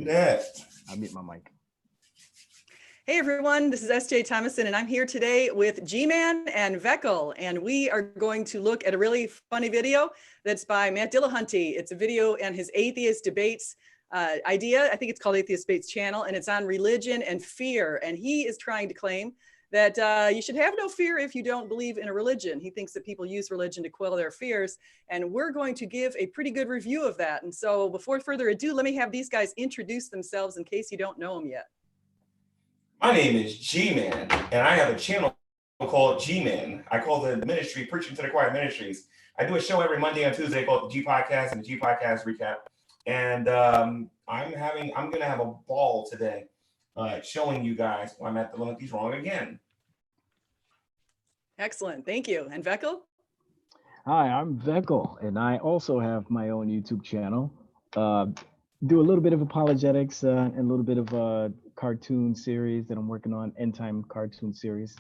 Do that. I'll mute my mic. Hey everyone, this is S.J. Thomason, and I'm here today with G-Man and Vekl, and we are going to look at a really funny video that's by Matt Dillahunty. It's a video and his atheist debates idea. I think it's called Atheist Debates Channel, and it's on religion and fear. And he is trying to claim that you should have no fear if you don't believe in a religion. He thinks that people use religion to quell their fears, and we're going to give a pretty good review of that. And so before further ado, let me have these guys introduce themselves in case you don't know them yet. My name is G-Man, and I have a channel called G-Man. I call the ministry Preaching to the Choir Ministries. I do a show every Monday and Tuesday called the G Podcast and the G Podcast Recap. And I'm gonna have a ball today showing you guys why Matt Dillahunty's wrong again. Excellent, thank you. And Vekl? Hi, I'm Vekl, and I also have my own YouTube channel. Do a little bit of apologetics and a little bit of a cartoon series that I'm working on, end time cartoon series.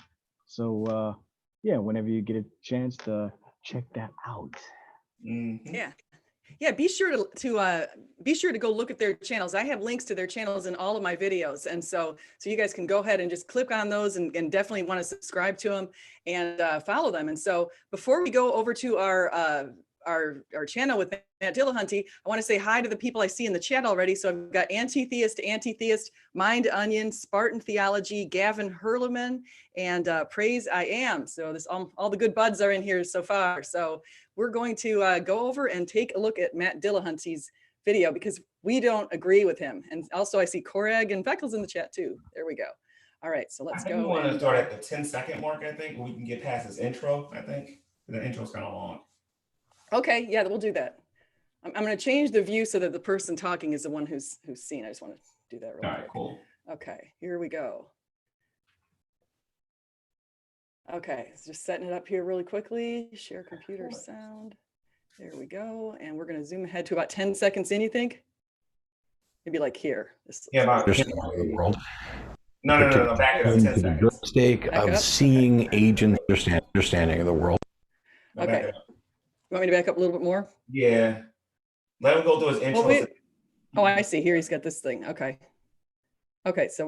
So yeah, whenever you get a chance to check that out. Mm-hmm. Yeah, be sure to go look at their channels. I have links to their channels in all of my videos, and so you guys can go ahead and just click on those and definitely want to subscribe to them and follow them. And so before we go over to our channel with Matt Dillahunty, I want to say hi to the people I see in the chat already. So I've got Anti-Theist, Mind Onion, Spartan Theology, Gavin Hurleman, and Praise I Am. So this all the good buds are in here so far. So we're going to go over and take a look at Matt Dillahunty's video because we don't agree with him. And also I see Korag and Vekel's in the chat too. There we go. All right, so let's go. We want to start at the 10-second mark, I think, where we can get past this intro, I think. The intro's kind of long. Okay, yeah, we'll do that. I'm going to change the view so that the person talking is the one who's seen. I just want to do that real quick. All right, cool. Okay, here we go. Okay, just setting it up here really quickly. Share computer sound. There we go. And we're going to zoom ahead to about 10 seconds in, you think? Maybe like here. Yeah, about the world. No, back it up 10 seconds. Mistake of seeing agents understanding of the world. Okay. You want me to back up a little bit more? Yeah. Let him go through his intro. Oh, I see. Here he's got this thing. Okay. Okay, so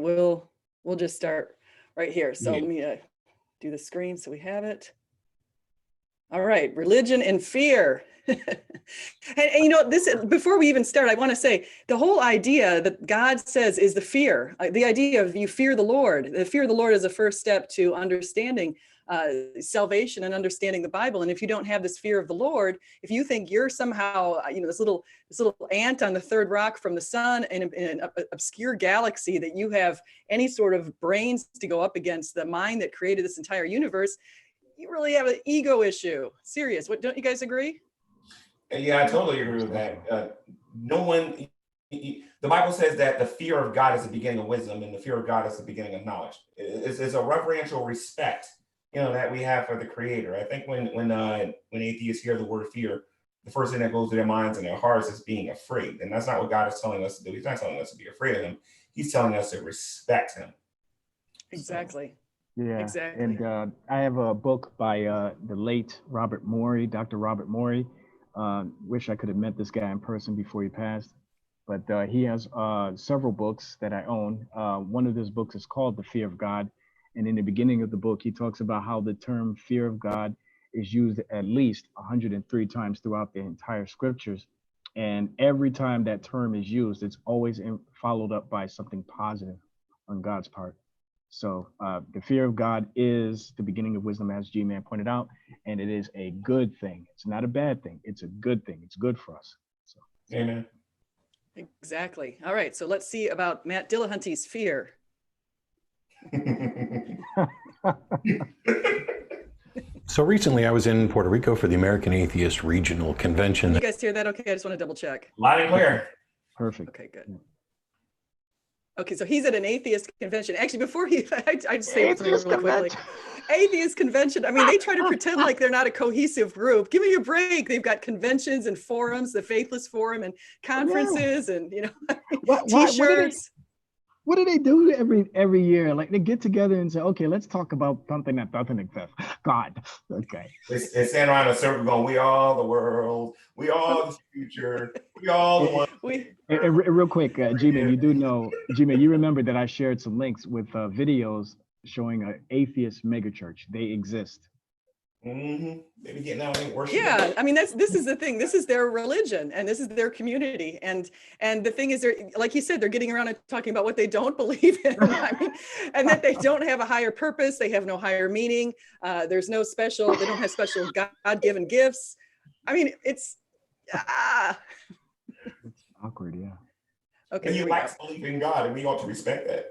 we'll just start right here. So let me do the screen so we have it. All right, religion and fear. and you know, before we even start, I want to say the whole idea that God says is the fear. The idea of you fear the Lord. The fear of the Lord is a first step to understanding salvation and understanding the Bible. And if you don't have this fear of the Lord, if you think you're somehow, this little ant on the third rock from the sun in an obscure galaxy, that you have any sort of brains to go up against the mind that created this entire universe, you really have an ego issue. Serious. Don't you guys agree? Yeah, I totally agree with that. The Bible says that the fear of God is the beginning of wisdom, and the fear of God is the beginning of knowledge. It's a reverential respect, that we have for the Creator. I think when atheists hear the word fear, the first thing that goes to their minds and their hearts is being afraid. And that's not what God is telling us to do. He's not telling us to be afraid of him. He's telling us to respect him. Exactly. Yeah, exactly. And I have a book by the late Robert Morey, Dr. Robert Morey. Wish I could have met this guy in person before he passed. But he has several books that I own. One of his books is called The Fear of God. And in the beginning of the book, he talks about how the term fear of God is used at least 103 times throughout the entire scriptures. And every time that term is used, it's always followed up by something positive on God's part. So the fear of God is the beginning of wisdom, as G-Man pointed out, and it is a good thing. It's not a bad thing. It's a good thing. It's good for us. So. Amen. Exactly. All right. So let's see about Matt Dillahunty's fear. So recently I was in Puerto Rico for the American Atheist Regional Convention. You guys hear that? Okay, I just want to double check. Loud and clear. Perfect. Okay, good. Okay, so he's at an atheist convention. Actually, before I just say something really quickly. Atheist convention. I mean, they try to pretend like they're not a cohesive group. Give me a break. They've got conventions and forums, the Faithless Forum and conferences, and T-shirts. What do they do every year? Like they get together and say, okay, let's talk about something that doesn't exist. God. Okay. They stand around in a circle going, we are the world, we are the future, we are the one. Real quick, G-Man, you do know, G-Man, you remember that I shared some links with videos showing an atheist megachurch. They exist. Mm-hmm. They be getting out and worship. Yeah, I mean, this is the thing. This is their religion, and this is their community. And the thing is, they're, like you said, they're getting around and talking about what they don't believe in. I mean, and that they don't have a higher purpose. They have no higher meaning. There's no special. They don't have special God-given gifts. I mean, it's awkward. Yeah. Okay. And you lack belief in God, and we ought to respect that.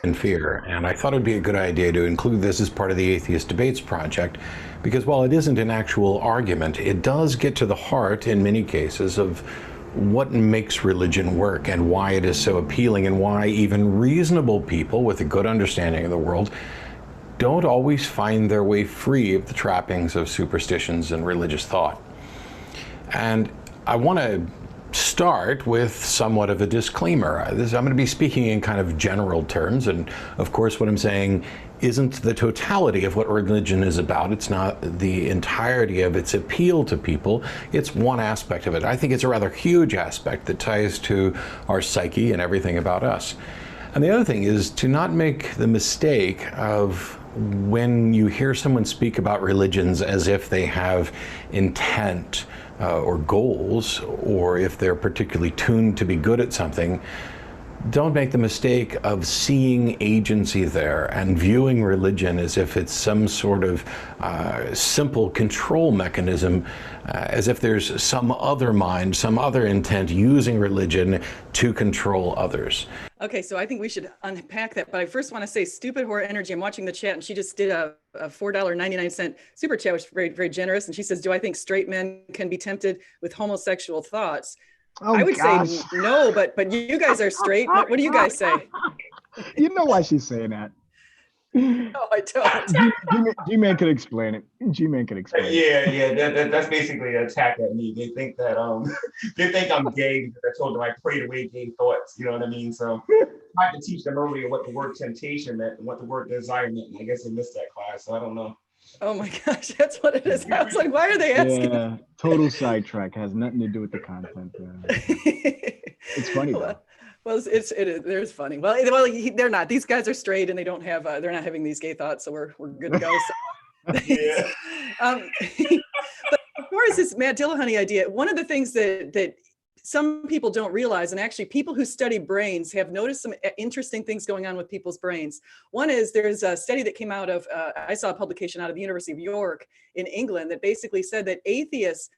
And fear. And I thought it'd be a good idea to include this as part of the Atheist Debates Project, because while it isn't an actual argument, it does get to the heart, in many cases, of what makes religion work and why it is so appealing, and why even reasonable people with a good understanding of the world don't always find their way free of the trappings of superstitions and religious thought. And I want to start with somewhat of a disclaimer. I'm going to be speaking in kind of general terms, and of course what I'm saying isn't the totality of what religion is about. It's not the entirety of its appeal to people. It's one aspect of it. I think it's a rather huge aspect that ties to our psyche and everything about us. And the other thing is to not make the mistake of, when you hear someone speak about religions as if they have intent or goals, or if they're particularly tuned to be good at something, don't make the mistake of seeing agency there and viewing religion as if it's some sort of simple control mechanism, as if there's some other mind, some other intent using religion to control others. Okay, so I think we should unpack that, but I first want to say, Stupid Horror Energy, I'm watching the chat, and she just did a $4.99 super chat, which was very, very generous, and she says, do I think straight men can be tempted with homosexual thoughts? I would say no, but you guys are straight. What do you guys say? You know why she's saying that. No, I don't. G-Man could explain it. G-Man could explain it. Yeah, that's basically an attack at me. They think that they think I'm gay because I told them I prayed away gay thoughts. You know what I mean? So I had to teach them earlier what the word temptation meant and what the word desire meant. And I guess they missed that class, so I don't know. Oh my gosh, that's what it is. I was like, why are they asking? Yeah, total sidetrack. Has nothing to do with the content. It's funny though. Well, there's funny. Well, they're not. These guys are straight and they don't have. They're not having these gay thoughts, so we're good to go. So. Yeah. But as far as this Matt Dillahunty idea, one of the things that some people don't realize, and actually people who study brains have noticed some interesting things going on with people's brains. One is, there's a study that came out of, I saw a publication out of the University of York in England that basically said that atheists,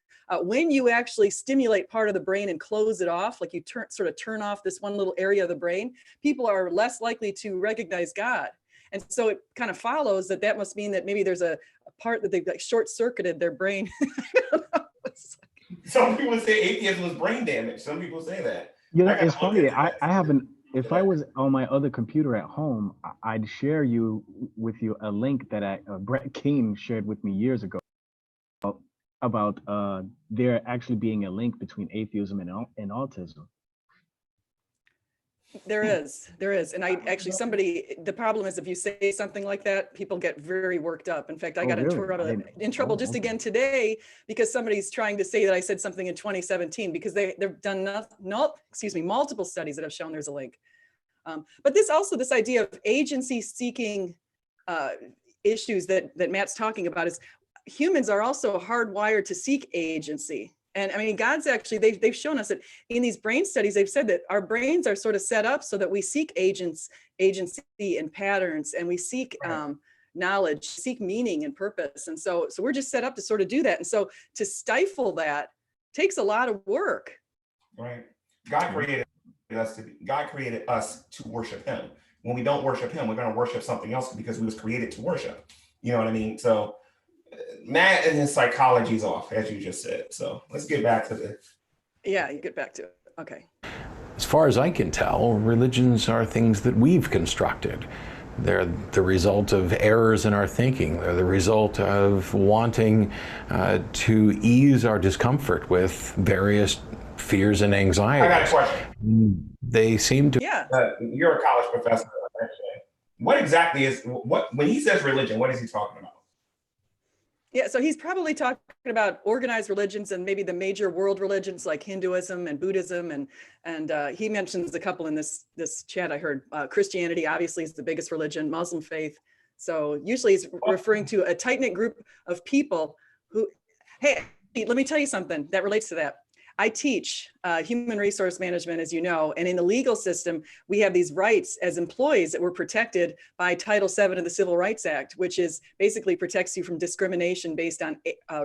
when you actually stimulate part of the brain and close it off, like you sort of turn off this one little area of the brain, people are less likely to recognize God. And so it kind of follows that must mean that maybe there's a part that they've like short-circuited their brain. Some people say atheism was brain damage. Some people say that. You know, it's funny. I haven't. If I was on my other computer at home, I'd share with you a link that Brett King shared with me years ago about there actually being a link between atheism and autism. There is, and I actually, the problem is if you say something like that, people get very worked up. In fact, I got in trouble just again today because somebody's trying to say that I said something in 2017 because they've done multiple studies that have shown there's a link. But this idea of agency seeking issues that Matt's talking about is humans are also hardwired to seek agency. And I mean, God's actually, they've shown us that in these brain studies, they've said that our brains are sort of set up so that we seek agency and patterns, and we seek knowledge, seek meaning and purpose. And so we're just set up to sort of do that. And so to stifle that takes a lot of work. Right. God created us to worship him. When we don't worship him, we're going to worship something else because we was created to worship. You know what I mean? So Matt and his psychology is off, as you just said. So let's get back to this. Yeah, you get back to it. Okay. As far as I can tell, religions are things that we've constructed. They're the result of errors in our thinking. They're the result of wanting to ease our discomfort with various fears and anxieties. I got a question. they seem to. Yeah. You're a college professor, actually. What exactly is when he says religion? What is he talking about? Yeah, so he's probably talking about organized religions and maybe the major world religions like Hinduism and Buddhism, and he mentions a couple in this chat I heard. Christianity obviously is the biggest religion, Muslim faith. So usually he's referring to a tight-knit group of people who, hey, let me tell you something that relates to that. I teach human resource management, as you know, and in the legal system, we have these rights as employees that were protected by Title VII of the Civil Rights Act, which is basically protects you from discrimination based on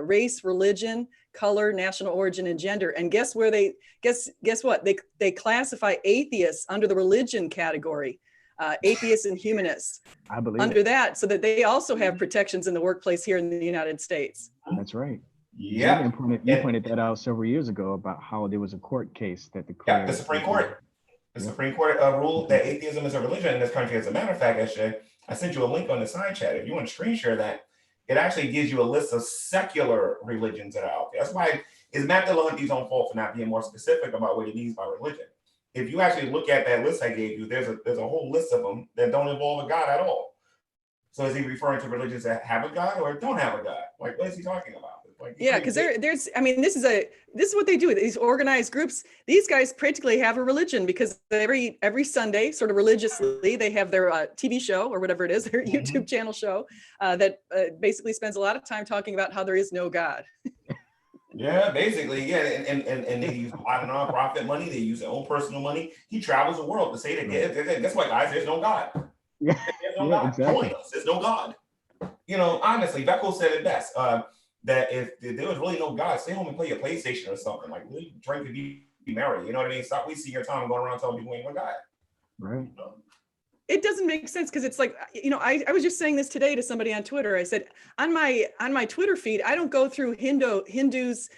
race, religion, color, national origin, and gender. And guess where guess what? They classify atheists under the religion category, atheists and humanists. I believe under that, so that they also have protections in the workplace here in the United States. That's right. Yeah, you pointed that out several years ago about how there was a court case that the Supreme Court. The Supreme Court ruled that atheism is a religion in this country. As a matter of fact, I sent you a link on the side chat. If you want to screen share that, it actually gives you a list of secular religions that are out there. That's why it's Matt Dillahunty's own fault for not being more specific about what he means by religion. If you actually look at that list I gave you, there's a whole list of them that don't involve a God at all. So is he referring to religions that have a God or don't have a God? Like, what is he talking about? Like, yeah, because there's, I mean, this is what they do. These organized groups, these guys practically have a religion because every Sunday, sort of religiously, they have their TV show or whatever it is, their YouTube channel show that basically spends a lot of time talking about how there is no God. Yeah, basically, yeah, and they use a lot of nonprofit money. They use their own personal money. He travels the world to say that, guess what, guys? There's no God. There's no God. Exactly. Join us. There's no God. You know, honestly, Vekl said it best. That if there was really no God, stay home and play your PlayStation or something. Like, really drink and be merry. You know what I mean? Stop wasting your time going around telling people ain't one God. Right. You know? It doesn't make sense because it's like, you know, I was just saying this today to somebody on Twitter. I said, on my Twitter feed, I don't go through Hindus.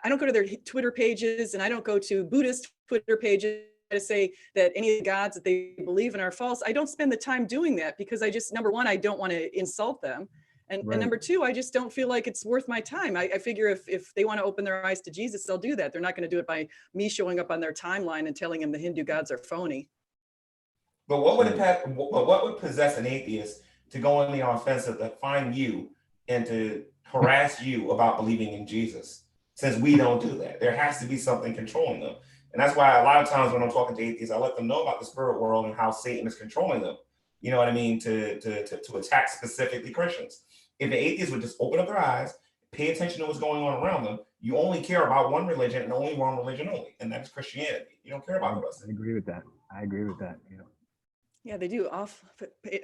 I don't go to their Twitter pages, and I don't go to Buddhist Twitter pages to say that any of the gods that they believe in are false. I don't spend the time doing that because I just, number one, I don't want to insult them. And number two, I just don't feel like it's worth my time. I figure if they want to open their eyes to Jesus, they'll do that. They're not going to do it by me showing up on their timeline and telling them the Hindu gods are phony. But what would possess an atheist to go on the offensive, to find you and to harass you about believing in Jesus? Since we don't do that, there has to be something controlling them. And that's why a lot of times when I'm talking to atheists, I let them know about the spirit world and how Satan is controlling them. You know what I mean? To attack specifically Christians. If the atheists would just open up their eyes, pay attention to what's going on around them, you only care about one religion and only one religion only, and that's Christianity. You don't care about the rest. I agree with that. You know. Yeah, they do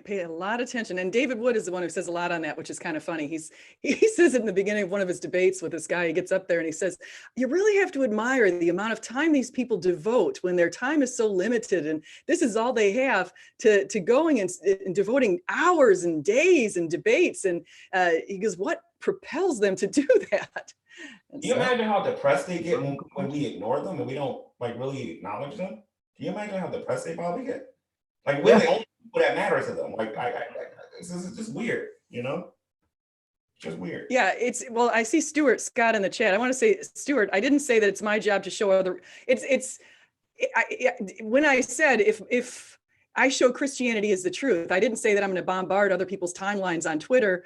pay a lot of attention. And David Wood is the one who says a lot on that, which is kind of funny. He says it in the beginning of one of his debates with this guy. He gets up there and he says, you really have to admire the amount of time these people devote when their time is so limited. And this is all they have to going and devoting hours and days and debates. And he goes, what propels them to do that? Can you imagine how depressed they get when we ignore them and we don't like really acknowledge them? Can you imagine how depressed they probably get? Like we're the only people that matter to them. Like this is just weird, you know? Just weird. Yeah, well, I see Stuart Scott in the chat. I want to say, Stuart, I didn't say that it's my job to show other. When I said if I show Christianity as the truth, I didn't say that I'm going to bombard other people's timelines on Twitter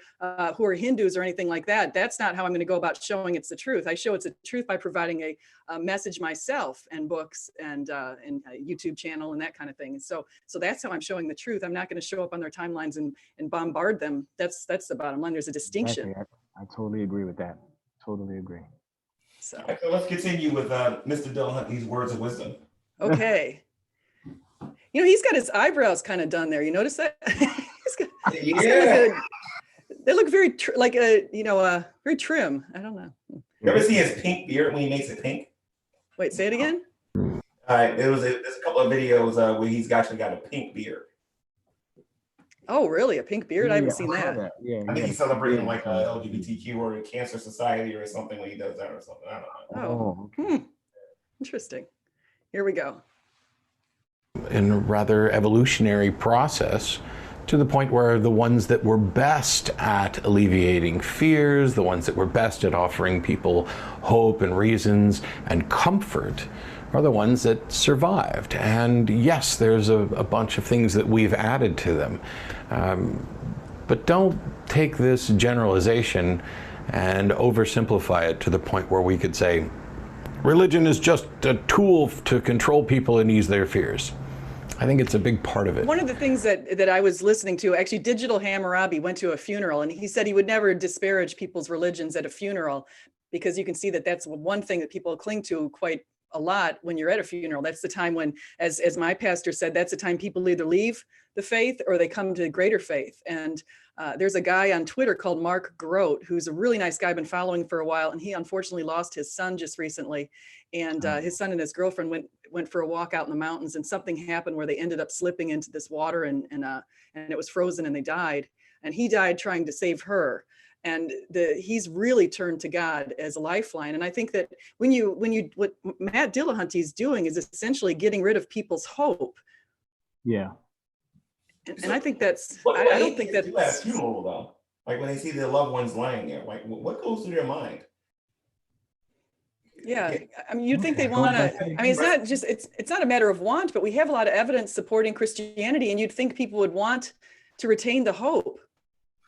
who are Hindus or anything like that. That's not how I'm going to go about showing it's the truth. I show it's the truth by providing a message myself and books and a YouTube channel and that kind of thing. So that's how I'm showing the truth. I'm not going to show up on their timelines and bombard them. That's the bottom line. There's a distinction. Exactly. I totally agree with that. Totally agree. So let's continue with Mr. Dillahunty's words of wisdom. Okay. You know, he's got his eyebrows kind of done there. You notice that? They look very very trim. I don't know. You ever see his pink beard when he makes it pink? Wait, say it again. There's a couple of videos where he's actually got a pink beard. Oh, really? A pink beard? I haven't seen that. Yeah, I think he's celebrating like LGBTQ or Cancer Society or something when he does that or something. I don't know. Oh, interesting. Here we go. In a rather evolutionary process, to the point where the ones that were best at alleviating fears, the ones that were best at offering people hope and reasons and comfort, are the ones that survived. And yes, there's a bunch of things that we've added to them. But don't take this generalization and oversimplify it to the point where we could say, religion is just a tool to control people and ease their fears. I think it's a big part of it. One of the things that I was listening to, actually, Digital Hammurabi went to a funeral, and he said he would never disparage people's religions at a funeral, because you can see that that's one thing that people cling to quite a lot when you're at a funeral. That's the time when, as my pastor said, that's the time people either leave the faith or they come to greater faith. And there's a guy on Twitter called Mark Grote, who's a really nice guy I've been following for a while. And he unfortunately lost his son just recently. And his son and his girlfriend went for a walk out in the mountains, and something happened where they ended up slipping into this water, and it was frozen and they died. And he died trying to save her. And he's really turned to God as a lifeline. And I think that what Matt Dillahunty is doing is essentially getting rid of people's hope. Yeah. And I think that's, What I don't think that's. Do at a funeral though? Like when they see their loved ones lying there, like what goes through their mind? Yeah, I mean, you'd think they'd want to, I mean, it's not just, it's not a matter of want, but we have a lot of evidence supporting Christianity, and you'd think people would want to retain the hope.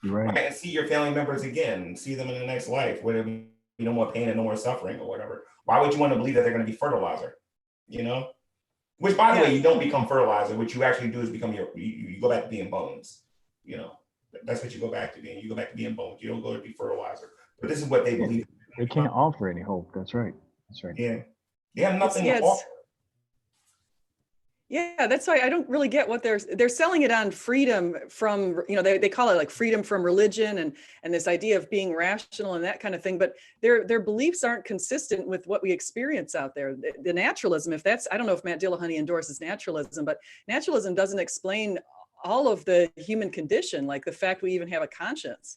Right. And see your family members again, see them in the next life, where there be no more pain and no more suffering or whatever. Why would you want to believe that they're going to be fertilizer? You know? Which, by the way, you don't become fertilizer. What you actually do is become you go back to being bones. You know, that's what you go back to being. You go back to being bones. You don't go to be fertilizer. But this is what they believe. They can't offer any hope. That's right. That's right. Yeah. They have nothing to offer. Yeah, that's why I don't really get what they're selling it on freedom from, they call it like freedom from religion and this idea of being rational and that kind of thing. But their beliefs aren't consistent with what we experience out there. The naturalism, I don't know if Matt Dillahunty endorses naturalism, but naturalism doesn't explain all of the human condition, like the fact we even have a conscience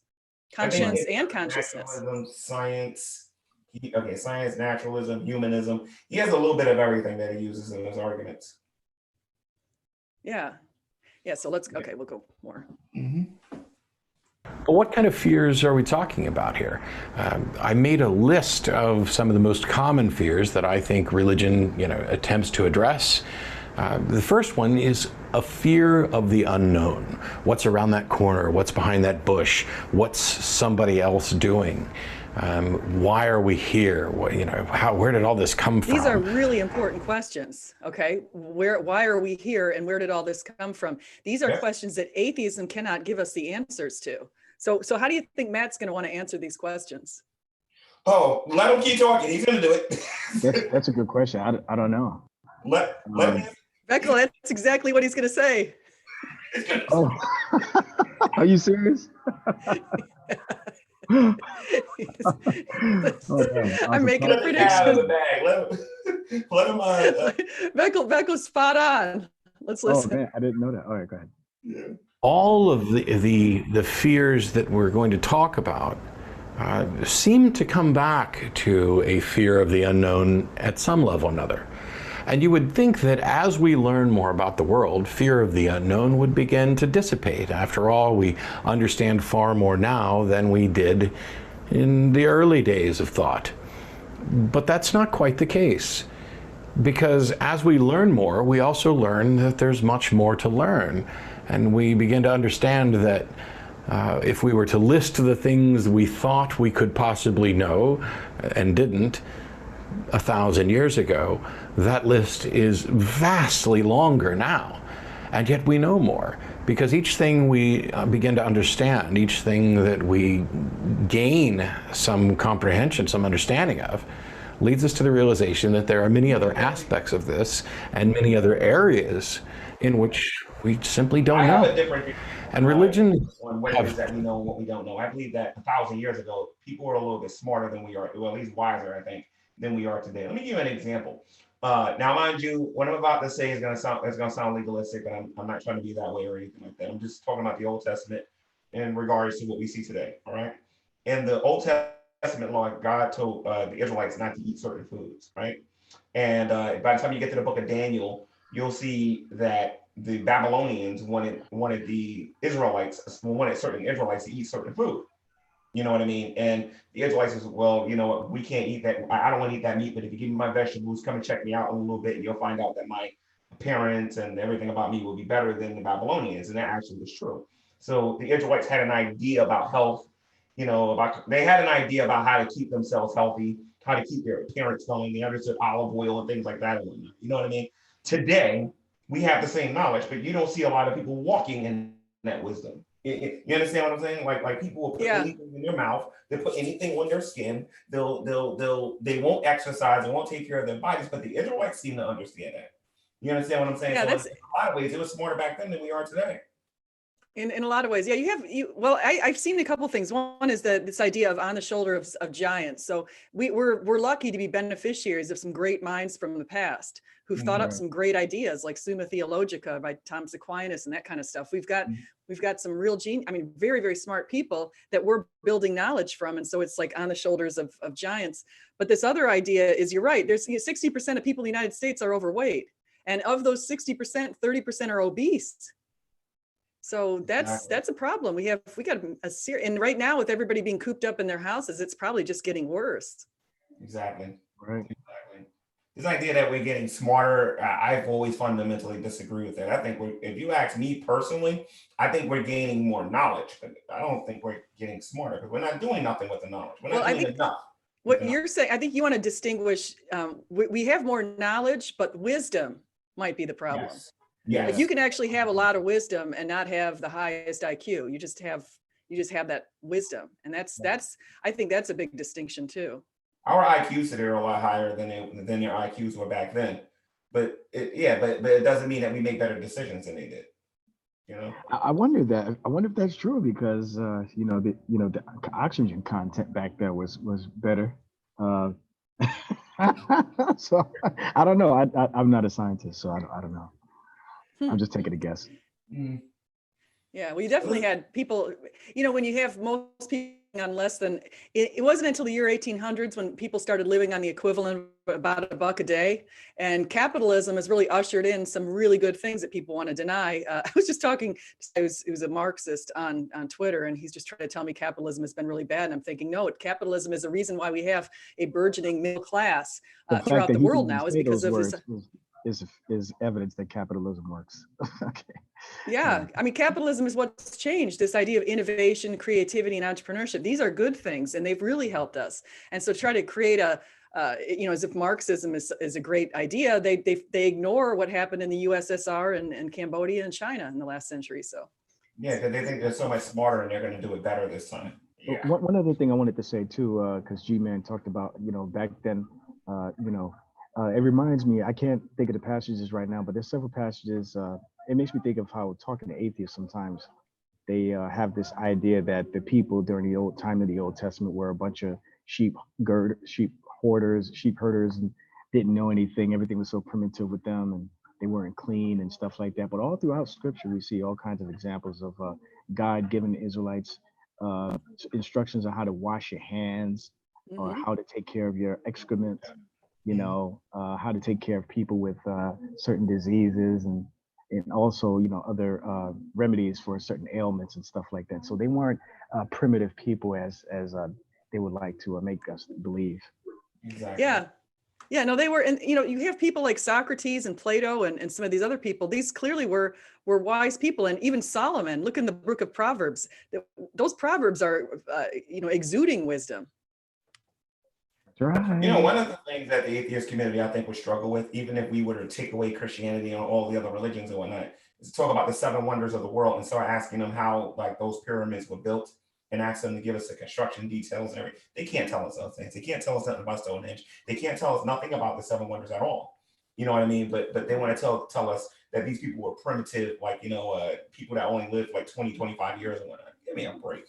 and consciousness. Science, science, naturalism, humanism. He has a little bit of everything that he uses in his arguments. Yeah. So we'll go more. Mm-hmm. But what kind of fears are we talking about here? I made a list of some of the most common fears that I think religion, attempts to address. The first one is a fear of the unknown. What's around that corner? What's behind that bush? What's somebody else doing? Why are we here? Where did all this come from? These are really important questions. Okay, why are we here, and where did all this come from? These are questions that atheism cannot give us the answers to. So how do you think Matt's going to want to answer these questions? Oh, let him keep talking. He's going to do it. That's a good question. I don't know. Let him. Vekl, that's exactly what he's going to say. Oh, are you serious? I'm making a prediction. Let him. Vekl's spot on. Let's listen. Oh, man, I didn't know that. All right, go ahead. Yeah. All of the fears that we're going to talk about seem to come back to a fear of the unknown at some level or another. And you would think that as we learn more about the world, fear of the unknown would begin to dissipate. After all, we understand far more now than we did in the early days of thought. But that's not quite the case, because as we learn more, we also learn that there's much more to learn. And we begin to understand that if we were to list the things we thought we could possibly know and didn't 1,000 years ago, that list is vastly longer now. And yet we know more, because each thing we begin to understand, each thing that we gain some comprehension, some understanding of, leads us to the realization that there are many other aspects of this and many other areas in which we simply don't know. And religion on what it is that we know and what we don't know. I believe that 1,000 years ago, people were a little bit smarter than we are, or at least wiser, I think, than we are today. Let me give you an example. Now, mind you, what I'm about to say is going to sound legalistic, but I'm not trying to be that way or anything like that. I'm just talking about the Old Testament in regards to what we see today. All right. In the Old Testament law, God told the Israelites not to eat certain foods, right? And by the time you get to the book of Daniel, you'll see that the Babylonians wanted certain Israelites to eat certain food. You know what I mean? And the Israelites is, well, you know what, we can't eat that. I don't want to eat that meat, but if you give me my vegetables, come and check me out in a little bit, and you'll find out that my appearance and everything about me will be better than the Babylonians. And that actually was true. So the Israelites had an idea about health, they had an idea about how to keep themselves healthy, how to keep their appearance going. They understood olive oil and things like that and whatnot. You know what I mean? Today, we have the same knowledge, but you don't see a lot of people walking in that wisdom. You understand what I'm saying? Like people will put anything in their mouth, they put anything on their skin, they won't exercise, they won't take care of their bodies, but the Israelites seem to understand that. You understand what I'm saying? Yeah, so in a lot of ways, it was smarter back then than we are today. In a lot of ways, yeah. Well, I've seen a couple things. One is this idea of on the shoulder of giants. So we're lucky to be beneficiaries of some great minds from the past who've thought up some great ideas, like Summa Theologica by Thomas Aquinas and that kind of stuff. We've got some real very, very smart people that we're building knowledge from, and so it's like on the shoulders of giants. But this other idea is, you're right. There's 60% of people in the United States are overweight, and of those 60%, 30% are obese. So that's a problem. We got a serious, and right now with everybody being cooped up in their houses, it's probably just getting worse. Exactly. Right. Exactly. This idea that we're getting smarter, I've always fundamentally disagree with that. I think if you ask me personally, I think we're gaining more knowledge, but I don't think we're getting smarter because we're not doing nothing with the knowledge. We're not doing enough. What you're saying, I think you want to distinguish. We have more knowledge, but wisdom might be the problem. Yes. Yeah, like you can actually have a lot of wisdom and not have the highest IQ. You just have that wisdom, and I think that's a big distinction too. Our IQs today are a lot higher than their IQs were back then, but it doesn't mean that we make better decisions than they did. You know, I wonder if that's true because the oxygen content back there was better. So I don't know. I'm not a scientist, so I don't know. I'm just taking a guess. Yeah, well, you definitely had people, when you have most people on less than, it wasn't until the year 1800s when people started living on the equivalent of about $1 a day. And capitalism has really ushered in some really good things that people want to deny. I was just talking, it was a Marxist on Twitter, and he's just trying to tell me capitalism has been really bad. And I'm thinking, no, capitalism is the reason why we have a burgeoning middle class throughout the world now, is because of this. Is evidence that capitalism works. Okay. Yeah, I mean, capitalism is what's changed. This idea of innovation, creativity, and entrepreneurship. These are good things, and they've really helped us. And so, try to create as if Marxism is a great idea, they ignore what happened in the USSR and Cambodia and China in the last century. So. Yeah, because they think they're so much smarter and they're going to do it better this time. Yeah. One other thing I wanted to say too, because G-Man talked about, back then, it reminds me, I can't think of the passages right now, but there's several passages. It makes me think of how talking to atheists sometimes, they have this idea that the people during the old time of the Old Testament were a bunch of sheep herders, and didn't know anything. Everything was so primitive with them, and they weren't clean and stuff like that. But all throughout Scripture, we see all kinds of examples of God giving the Israelites instructions on how to wash your hands, or how to take care of your excrement. How to take care of people with certain diseases and also, other remedies for certain ailments and stuff like that. So they weren't primitive people as they would like to make us believe. Exactly. Yeah, no, they were, and you have people like Socrates and Plato and some of these other people. These clearly were wise people, and even Solomon. Look in the book of Proverbs. Those proverbs are, exuding wisdom. Right. One of the things that the atheist community, I think, would struggle with, even if we were to take away Christianity and all the other religions and whatnot, is to talk about the 7 wonders of the world and start asking them how, like, those pyramids were built, and ask them to give us the construction details and everything. They can't tell us those things. They can't tell us nothing about Stonehenge. They can't tell us nothing about the 7 wonders at all. You know what I mean? But they want to tell us that these people were primitive, like, people that only lived like 20, 25 years and whatnot. Give me a break.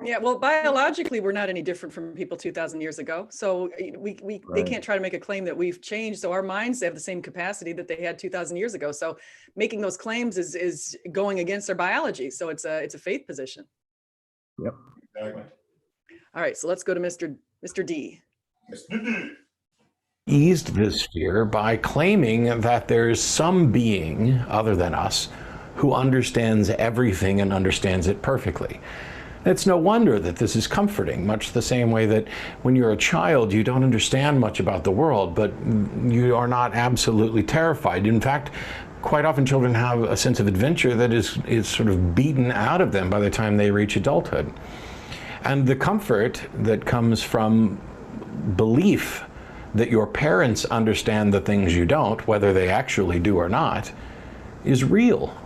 Yeah, well, biologically, we're not any different from people 2,000 years ago. So they can't try to make a claim that we've changed. So our minds have the same capacity that they had 2,000 years ago. So making those claims is going against our biology. So it's a faith position. Yep. Exactly. All right, so let's go to Mr. D. Mr. D. Eased this fear by claiming that there's some being other than us who understands everything and understands it perfectly. It's no wonder that this is comforting, much the same way that when you're a child, you don't understand much about the world, but you are not absolutely terrified. In fact, quite often children have a sense of adventure that is sort of beaten out of them by the time they reach adulthood. And the comfort that comes from belief that your parents understand the things you don't, whether they actually do or not, is real.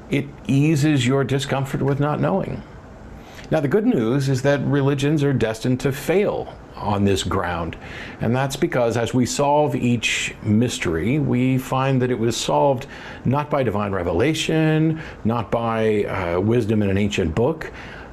It eases your discomfort with not knowing. Now, the good news is that religions are destined to fail on this ground. And that's because as we solve each mystery, we find that it was solved not by divine revelation, not by wisdom in an ancient book,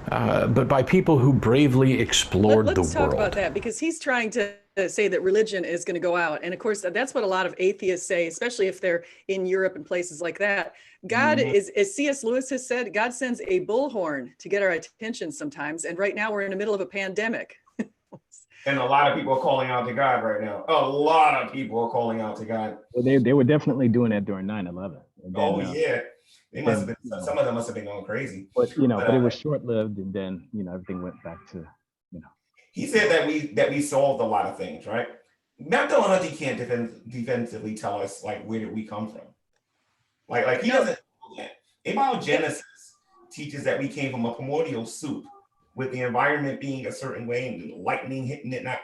but by people who bravely explored the world. Let's talk about that, because he's trying to say that religion is going to go out. And of course, that's what a lot of atheists say, especially if they're in Europe and places like that. God is, as C.S. Lewis has said, God sends a bullhorn to get our attention sometimes. And right now we're in the middle of a pandemic. And a lot of people are calling out to God right now. A lot of people are calling out to God. Well, they were definitely doing that during 9/11. Oh, yeah. They must have been, some of them must have been going crazy. But but it was short-lived, and then everything went back to He said that we solved a lot of things, right? Matt Dillahunty can't defensively tell us like where did we come from. Like he doesn't know that. Abiogenesis teaches that we came from a primordial soup, with the environment being a certain way and the lightning hitting it, not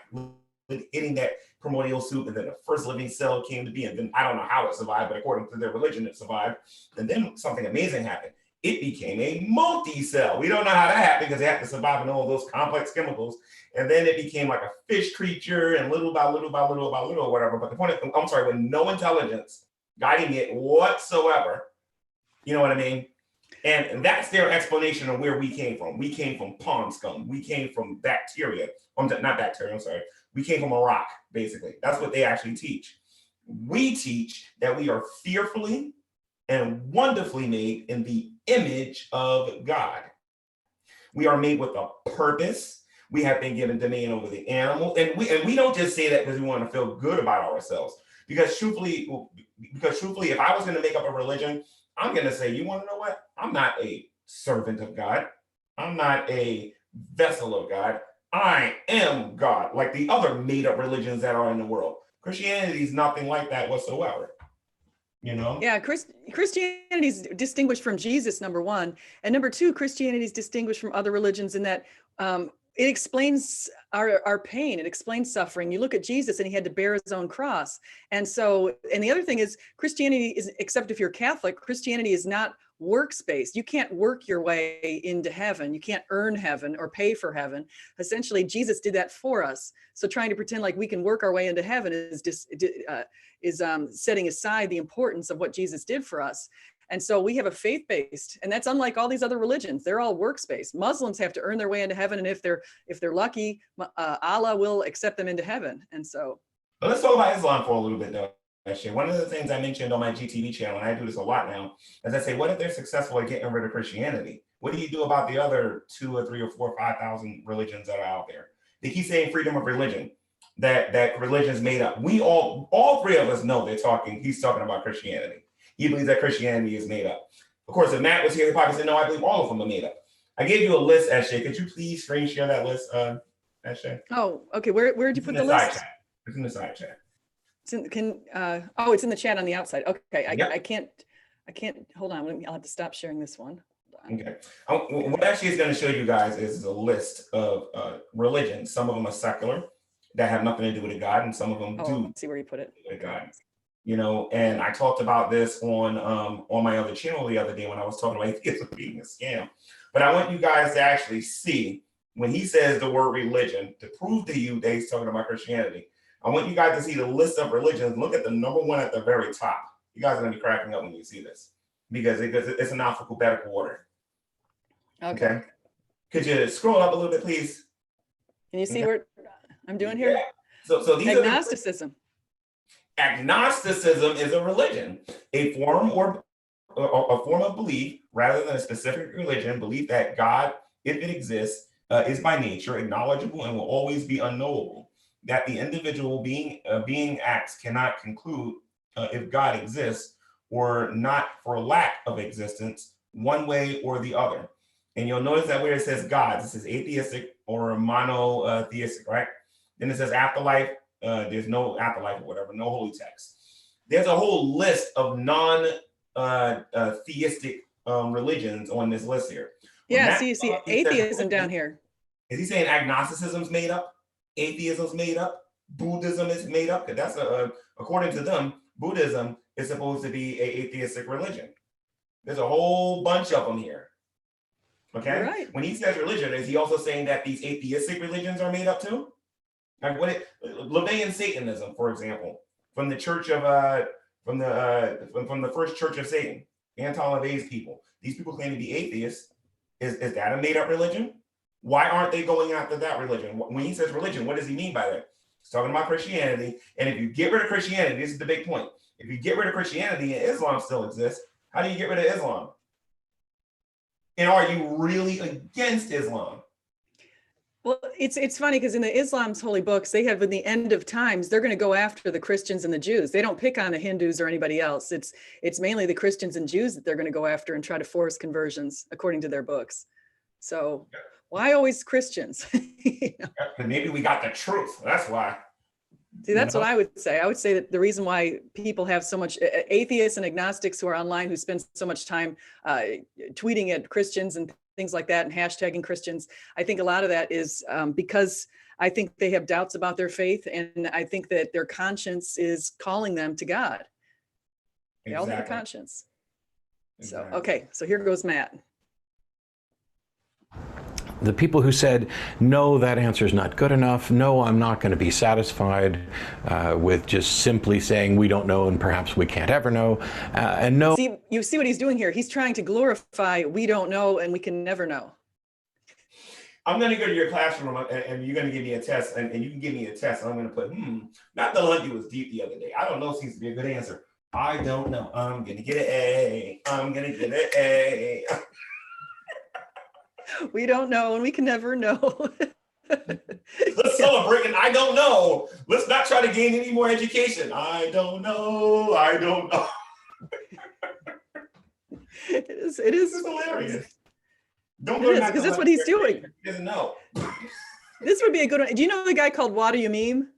hitting that primordial soup, and then the first living cell came to be, and then I don't know how it survived, but according to their religion, it survived. And then something amazing happened. It became a multi-cell. We don't know how that happened because it had to survive in all those complex chemicals. And then it became like a fish creature, and little by little by little by little, or whatever. But the point is, I'm sorry, with no intelligence guiding it whatsoever, you know what I mean? And that's their explanation of where we came from. We came from pond scum. We came from bacteria. Not bacteria, I'm sorry. We came from a rock, basically. That's what they actually teach. We teach that we are fearfully and wonderfully made in the image of God. We are made with a purpose. We have been given dominion over the animal. And we don't just say that because we want to feel good about ourselves. Because truthfully, if I was going to make up a religion, I'm going to say, you want to know what? I'm not a servant of God. I'm not a vessel of God. I am God, like the other made up religions that are in the world. Christianity is nothing like that whatsoever. Yeah, Christianity is distinguished from Jesus, number one. And number two, Christianity is distinguished from other religions in that it explains our pain. It explains suffering. You look at Jesus and he had to bear his own cross. And the other thing is Christianity is, except if you're Catholic, Christianity is not works-based. You can't work your way into heaven. You can't earn heaven or pay for heaven. Essentially, Jesus did that for us. So trying to pretend like we can work our way into heaven is setting aside the importance of what Jesus did for us. And so we have a faith-based, and that's unlike all these other religions. They're all works-based. Muslims have to earn their way into heaven, and if they're lucky, Allah will accept them into heaven. And so, but let's talk about Islam for a little bit, though. Actually, one of the things I mentioned on my GTV channel, and I do this a lot now, is I say, what if they're successful at getting rid of Christianity? What do you do about the other 2 or 3 or 4 or 5,000 religions that are out there? They keep saying freedom of religion, that religion is made up. We all 3 of us know he's talking about Christianity. He believes that Christianity is made up. Of course, if Matt was here, he probably said, no, I believe all of them are made up. I gave you a list, Ashay. Could you please screen share that list, Ashay? Oh, okay. Where did you put the list? It's in the side chat. It's in the chat on the outside. Okay, I can't, hold on. I'll have to stop sharing this one. Okay. What Ashay is going to show you guys is a list of religions. Some of them are secular, that have nothing to do with God, and some of them do. Let's see where you put it. With God. And I talked about this on my other channel the other day when I was talking about atheism being a scam. But I want you guys to actually see when he says the word religion to prove to you that he's talking about Christianity. I want you guys to see the list of religions. Look at the number 1 at the very top. You guys are going to be cracking up when you see this because it's in alphabetical order. Okay. Could you scroll up a little bit, please? Can you see what I'm doing here? Yeah. So these agnosticism. Agnosticism is a religion, a form of belief rather than a specific religion, belief that God, if it exists, is by nature acknowledgeable and will always be unknowable, that the individual being acts cannot conclude if God exists or not for lack of existence, one way or the other. And you'll notice that where it says gods, it says atheistic or monotheistic, right? Then it says afterlife. There's no afterlife or whatever, no holy text. There's a whole list of non-theistic religions on this list here. Yeah, see atheism down here. Is he saying agnosticism's made up? Atheism's made up? Buddhism is made up? Because that's according to them, Buddhism is supposed to be an atheistic religion. There's a whole bunch of them here. Okay. Right. When he says religion, is he also saying that these atheistic religions are made up too? Like LaVeyan Satanism, for example, from the church of from the first church of Satan, anti-LaVey's people. These people claim to be atheists. Is that a made-up religion? Why aren't they going after that religion? When he says religion, what does he mean by that? He's talking about Christianity. And if you get rid of Christianity, this is the big point. If you get rid of Christianity and Islam still exists, how do you get rid of Islam? And are you really against Islam? Well, it's funny because in the Islam's holy books, they have in the end of times, they're going to go after the Christians and the Jews. They don't pick on the Hindus or anybody else. It's mainly the Christians and Jews that they're going to go after and try to force conversions according to their books. So why always Christians? You know? Maybe we got the truth. That's why. See, that's what I would say. I would say that the reason why people have so much atheists and agnostics who are online, who spend so much time tweeting at Christians and things like that and hashtagging Christians, I think a lot of that is because I think they have doubts about their faith. And I think that their conscience is calling them to God. They all have a conscience. Exactly. So, okay, so here goes Matt. The people who said, no, that answer is not good enough. No, I'm not going to be satisfied with just simply saying we don't know and perhaps we can't ever know. And no. See, you see what he's doing here. He's trying to glorify we don't know and we can never know. I'm going to go to your classroom and you're going to give me a test and you can give me a test. And I'm going to put, not Dillahunty was deep the other day. I don't know seems to be a good answer. I don't know. I'm going to get an A. I'm going to get an A. We don't know and we can never know. Let's celebrate and I don't know. Let's not try to gain any more education. I don't know. I don't know. It is hilarious. Don't go because that's what he's doing. He doesn't know. This would be a good one. Do you know the guy called What Do You Meme?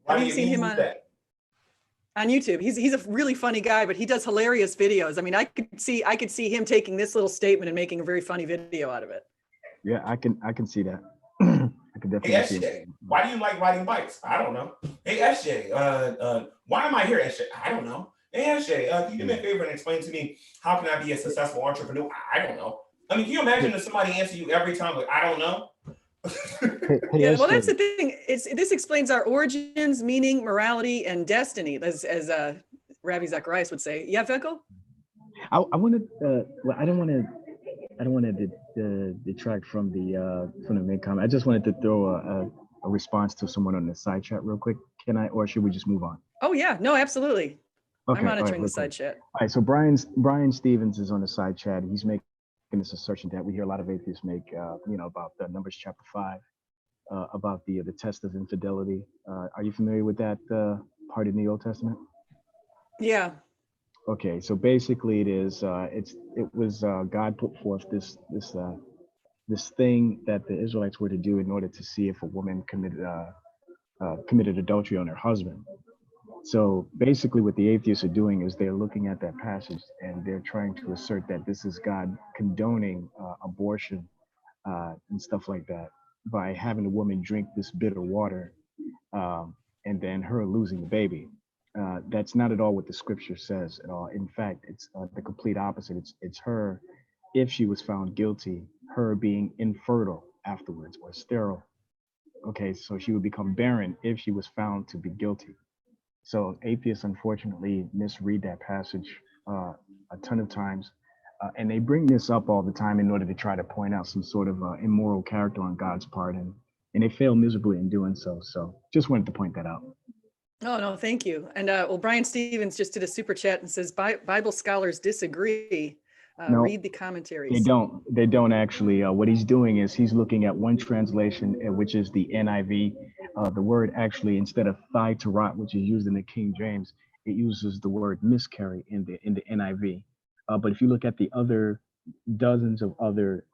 Have you seen him on YouTube? He's a really funny guy, but he does hilarious videos. I mean, I could see him taking this little statement and making a very funny video out of it. Yeah, I can see that. I can definitely see it. Why do you like riding bikes? I don't know. Hey SJ, why am I here, SJ? I don't know. Hey SJ, can you do me a favor and explain to me how can I be a successful entrepreneur? I don't know. I mean, can you imagine if somebody answer you every time like I don't know? Yeah, well, that's the thing. This explains our origins, meaning, morality, and destiny, as Rabbi Zacharias would say. Yeah, Vekl? I wanted. Well, I don't want to detract from the main comment. I just wanted to throw a response to someone on the side chat real quick. Can I, or should we just move on? Oh yeah, no, absolutely. Okay, I'm monitoring the side chat. All right, so Brian Stevens is on the side chat. He's making this assertion that we hear a lot of atheists make, about the Numbers chapter 5, about the test of infidelity. Are you familiar with that part in the Old Testament? Yeah. Okay, so basically it was God put forth this thing that the Israelites were to do in order to see if a woman committed adultery on her husband. So basically what the atheists are doing is they're looking at that passage and they're trying to assert that this is God condoning abortion and stuff like that by having a woman drink this bitter water and then her losing the baby. That's not at all what the scripture says at all. In fact, it's the complete opposite. It's her, if she was found guilty, her being infertile afterwards or sterile. Okay, so she would become barren if she was found to be guilty. So atheists unfortunately misread that passage a ton of times. And they bring this up all the time in order to try to point out some sort of immoral character on God's part. And they fail miserably in doing so. So just wanted to point that out. Oh, no, thank you. And well, Brian Stevens just did a super chat and says, Bible scholars disagree. No, read the commentaries. They don't actually. What he's doing is he's looking at one translation, which is the NIV. The word actually, instead of thigh to rot, which is used in the King James, it uses the word miscarry in the NIV. But if you look at the other dozens of other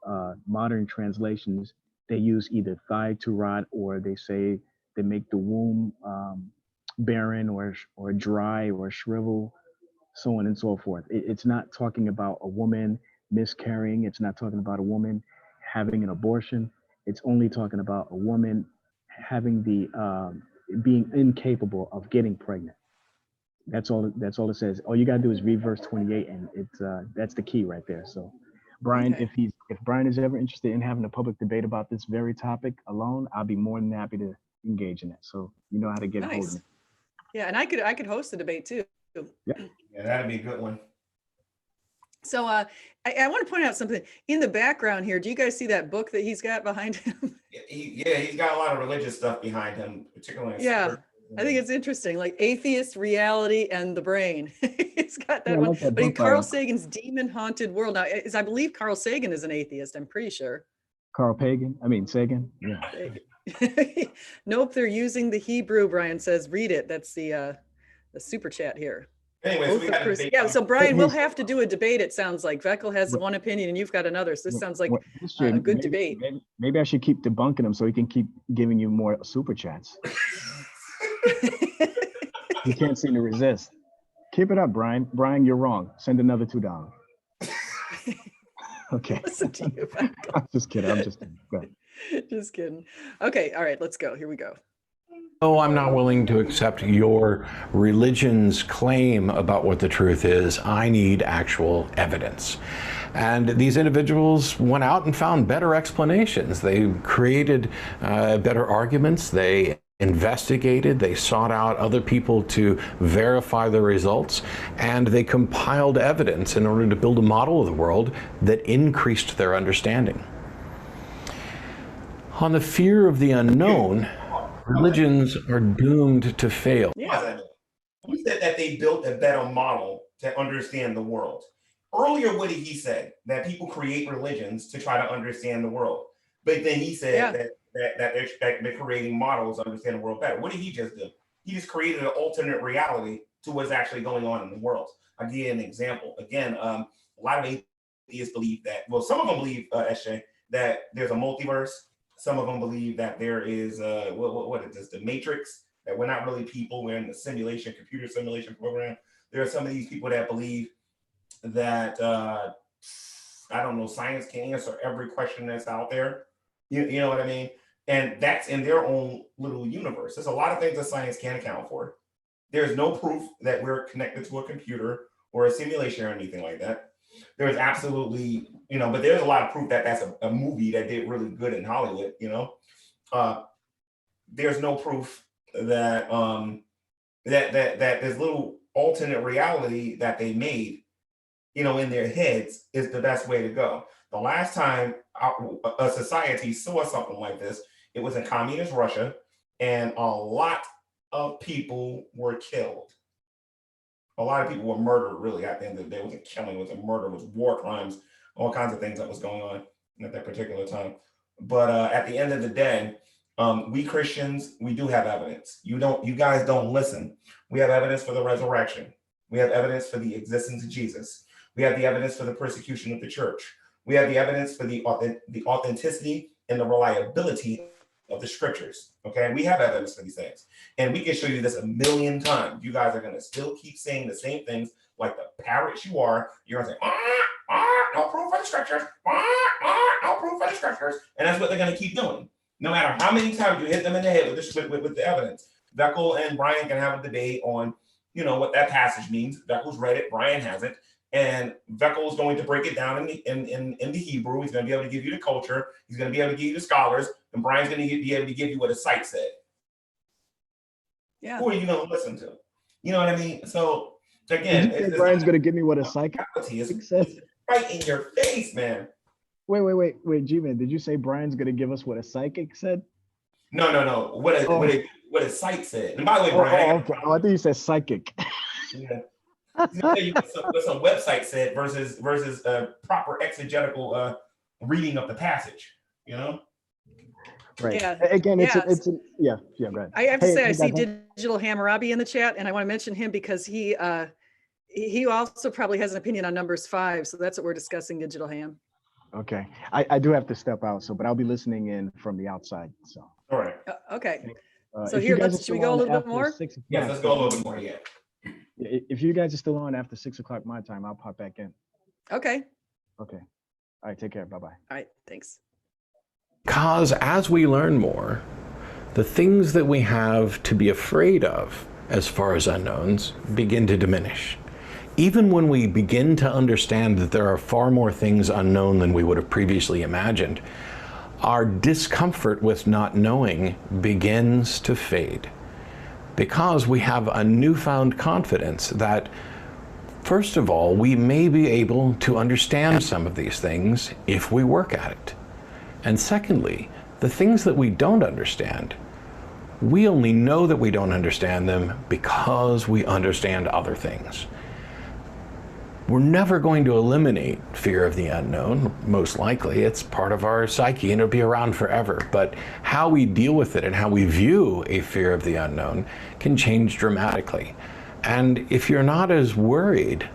modern translations, they use either thigh to rot, or they say they make the womb barren or dry or shrivel, so on and so forth. It's not talking about a woman miscarrying. It's not talking about a woman having an abortion. It's only talking about a woman having being incapable of getting pregnant. That's all it says. All you gotta do is read verse 28, and it's that's the key right there. So Brian, Okay. if Brian is ever interested in having a public debate about this very topic alone, I'll be more than happy to engage in it. So you know how to get a hold of Nice. me. Yeah, and I could host a debate too. Yeah, that'd be a good one. So I want to point out something in the background here. Do you guys see that book that he's got behind him? He's got a lot of religious stuff behind him, particularly. Yeah, I think it's interesting, like Atheist, Reality, and the Brain. He's got that Yeah, I one. like that But in book by Carl Sagan's Demon Haunted World. Now, I believe Carl Sagan is an atheist, I'm pretty sure. Sagan. Yeah. Nope, they're using the Hebrew, Brian says. Read it. That's the super chat here. Anyways, Both we of got a Chris. debate Yeah, on- so Brian, we'll have to do a debate, it sounds like. Vekl has What- one opinion and you've got another. So this sounds like History, a good maybe, debate. Maybe I should keep debunking him so he can keep giving you more super chats. He can't seem to resist. Keep it up, Brian. Brian, you're wrong. Send another $2. Okay. Listen to you, Vekl. I'm just kidding. Go ahead. Just kidding. Okay, all right, let's go. Here we go. Oh, I'm not willing to accept your religion's claim about what the truth is. I need actual evidence. And these individuals went out and found better explanations. They created better arguments. They investigated. They sought out other people to verify the results. And they compiled evidence in order to build a model of the world that increased their understanding. On the fear of the unknown, religions are doomed to fail. Yeah. He said that they built a better model to understand the world. Earlier, what did he say? That people create religions to try to understand the world. But then he said that they're creating models to understand the world better. What did he just do? He just created an alternate reality to what's actually going on in the world. I'll give you an example. Again, a lot of atheists believe that, well, some of them believe, SJ, that there's a multiverse. Some of them believe that there is, what is this, the Matrix, that we're not really people, we're in the simulation, computer simulation program. There are some of these people that believe that, I don't know, science can answer every question that's out there. You know what I mean? And that's in their own little universe. There's a lot of things that science can't account for. There's no proof that we're connected to a computer or a simulation or anything like that. There's absolutely, but there's a lot of proof that that's a movie that did really good in Hollywood, There's no proof that that this little alternate reality that they made, in their heads is the best way to go. The last time a society saw something like this, it was in communist Russia, and a lot of people were killed. A lot of people were murdered, really, at the end of the day. It wasn't killing, it was a murder, it was war crimes, all kinds of things that was going on at that particular time. But at the end of the day, we Christians, we do have evidence. You guys don't listen. We have evidence for the resurrection. We have evidence for the existence of Jesus. We have the evidence for the persecution of the church. We have the evidence for the authenticity and the reliability of the scriptures. Okay, we have evidence for these things, and we can show you this a million times. You guys are going to still keep saying the same things like the parrots you are. You're going to say, no proof for the scriptures, no proof for the scriptures, and that's what they're going to keep doing. No matter how many times you hit them in the head with the evidence. Vekl and Brian can have a debate on, what that passage means. Vekl's read it, Brian hasn't. And Vekl is going to break it down in the Hebrew. He's going to be able to give you the culture. He's going to be able to give you the scholars. And Brian's going to be able to give you what a site said. Yeah. Who are you going to listen to? You know what I mean? So, again, Brian's going to give me what a psychic said? Right in your face, man. Wait, G-Man, did you say Brian's going to give us what a psychic said? No. What a site said. And by the way, Brian. Okay. I think you said psychic. Yeah. What some website said versus proper exegetical reading of the passage, Right. Yeah. Again, Yeah. go ahead. I have to say, I see Digital Hammurabi in the chat, and I want to mention him because he he also probably has an opinion on numbers 5. So that's what we're discussing, Digital Ham. Okay. I do have to step out, but I'll be listening in from the outside. So. All right. Okay. So if here, you guys are should we still go a on little bit after more? 6 o'clock, Yes, let's go a little bit more. Yeah. If you guys are still on after 6 o'clock my time, I'll pop back in. Okay. Okay. All right. Take care. Bye-bye. All right. Thanks. Because as we learn more, the things that we have to be afraid of as far as unknowns begin to diminish. Even when we begin to understand that there are far more things unknown than we would have previously imagined, our discomfort with not knowing begins to fade. Because we have a newfound confidence that, first of all, we may be able to understand some of these things if we work at it. And secondly, the things that we don't understand, we only know that we don't understand them because we understand other things. We're never going to eliminate fear of the unknown, most likely. It's part of our psyche and it'll be around forever. But how we deal with it and how we view a fear of the unknown can change dramatically. And if you're not as worried,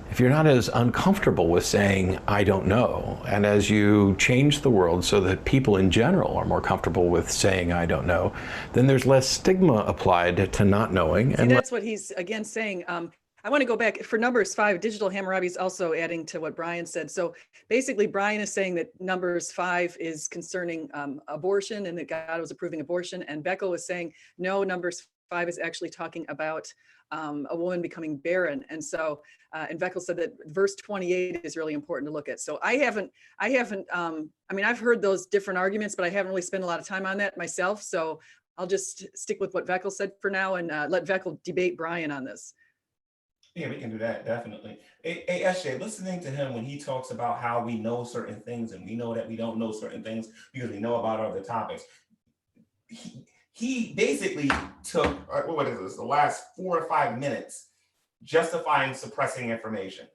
if you're not as uncomfortable with saying, I don't know, and as you change the world so that people in general are more comfortable with saying, I don't know, then there's less stigma applied to not knowing. See, that's what he's again saying. I want to go back for numbers 5. Digital Hammurabi is also adding to what Brian said. So basically, Brian is saying that numbers 5 is concerning abortion and that God was approving abortion. And Vekl was saying, no, numbers 5 is actually talking about a woman becoming barren. And so, and Vekl said that verse 28 is really important to look at. So I mean, I've heard those different arguments, but I haven't really spent a lot of time on that myself. So I'll just stick with what Vekl said for now and let Vekl debate Brian on this. Yeah, we can do that, definitely. Hey, SJ, listening to him when he talks about how we know certain things and we know that we don't know certain things because we know about other topics. He basically took, what is this, the last 4 or 5 minutes justifying suppressing information.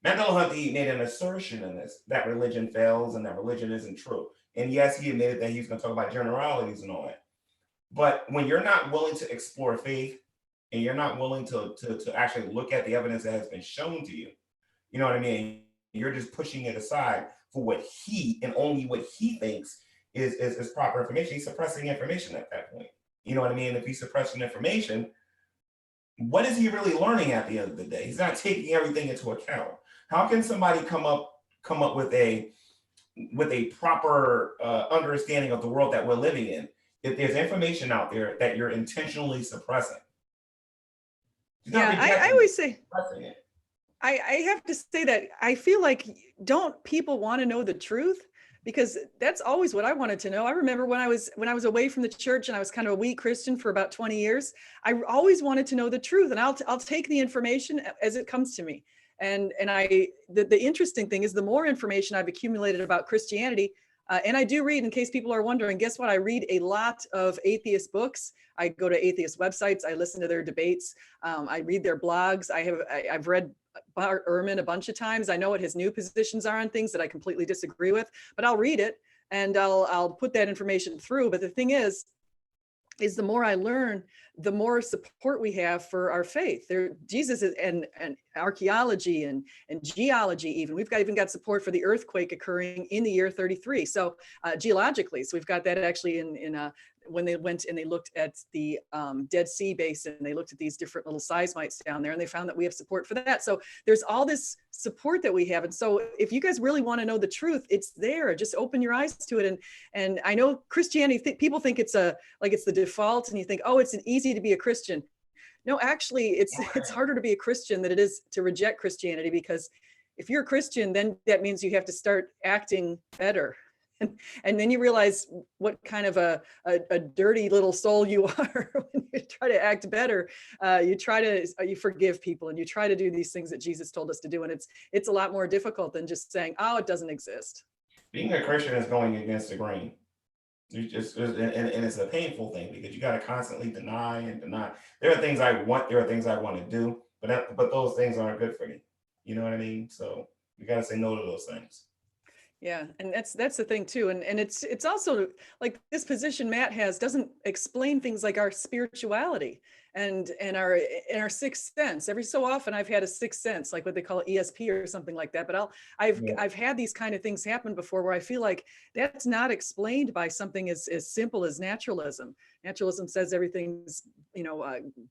Dillahunty made an assertion in this, that religion fails and that religion isn't true. And yes, he admitted that he's going to talk about generalities and all that. But when you're not willing to explore faith, and you're not willing to actually look at the evidence that has been shown to you, you know what I mean? You're just pushing it aside for what he and only what he thinks is proper information. He's suppressing information at that point. You know what I mean? If he's suppressing information, what is he really learning at the end of the day? He's not taking everything into account. How can somebody come up with a proper understanding of the world that we're living in if there's information out there that you're intentionally suppressing? Yeah, I always say, I have to say that I feel like, don't people want to know the truth? Because that's always what I wanted to know. I remember when I was away from the church and I was kind of a weak Christian for about 20 years, I always wanted to know the truth, and I'll take the information as it comes to me. And the interesting thing is, the more information I've accumulated about Christianity, and I do read, in case people are wondering, guess what? I read a lot of atheist books. I go to atheist websites. I listen to their debates. I read their blogs. I've read Bart Ehrman a bunch of times. I know what his new positions are on things that I completely disagree with, but I'll read it and I'll put that information through. But the thing is the more I learn, the more support we have for our faith. Jesus and archaeology and geology, even we've even got support for the earthquake occurring in the year 33. So geologically, so we've got that actually in when they went and they looked at the Dead Sea Basin, they looked at these different little seismites down there, and they found that we have support for that. So there's all this support that we have. And so if you guys really want to know the truth, it's there. Just open your eyes to it. And I know Christianity, people think it's the default, and you think, oh, it's easy to be a Christian. No, actually, it's harder to be a Christian than it is to reject Christianity, because if you're a Christian, then that means you have to start acting better. And then you realize what kind of a dirty little soul you are when you try to act better. You forgive people and you try to do these things that Jesus told us to do. And it's a lot more difficult than just saying, oh, it doesn't exist. Being a Christian is going against the grain. And it's a painful thing, because you got to constantly deny and deny. There are things I want, there are things I want to do, but those things aren't good for me. You know what I mean? So you got to say no to those things. Yeah, and that's the thing too, and it's also like this position Matt has doesn't explain things like our spirituality and our sixth sense. Every so often, I've had a sixth sense, like what they call ESP or something like that. But Yeah. I've had these kind of things happen before where I feel like that's not explained by something as simple as naturalism. Naturalism says everything's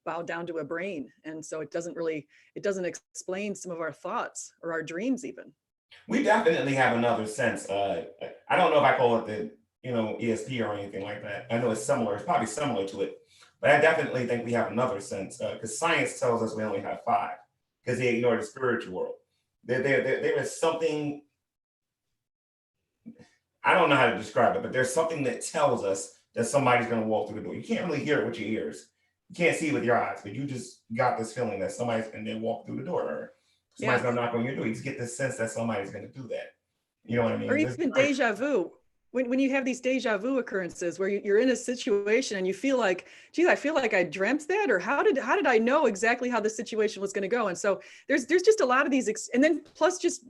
bowed down to a brain, and so it doesn't explain some of our thoughts or our dreams even. We definitely have another sense. I don't know if I call it the ESP or anything like that. I know it's similar. It's probably similar to it, but I definitely think we have another sense because science tells us we only have five because they ignore the spiritual world. There is something, I don't know how to describe it, but there's something that tells us that somebody's going to walk through the door. You can't really hear it with your ears. You can't see it with your eyes, but you just got this feeling that somebody's going to walk through the door, or somebody's going to knock on your door. You just get this sense that somebody's going to do that. You know what I mean? Or even deja vu. When you have these deja vu occurrences where you're in a situation and you feel like, geez, I feel like I dreamt that, or how did I know exactly how the situation was going to go? And so there's just a lot of these, and then plus just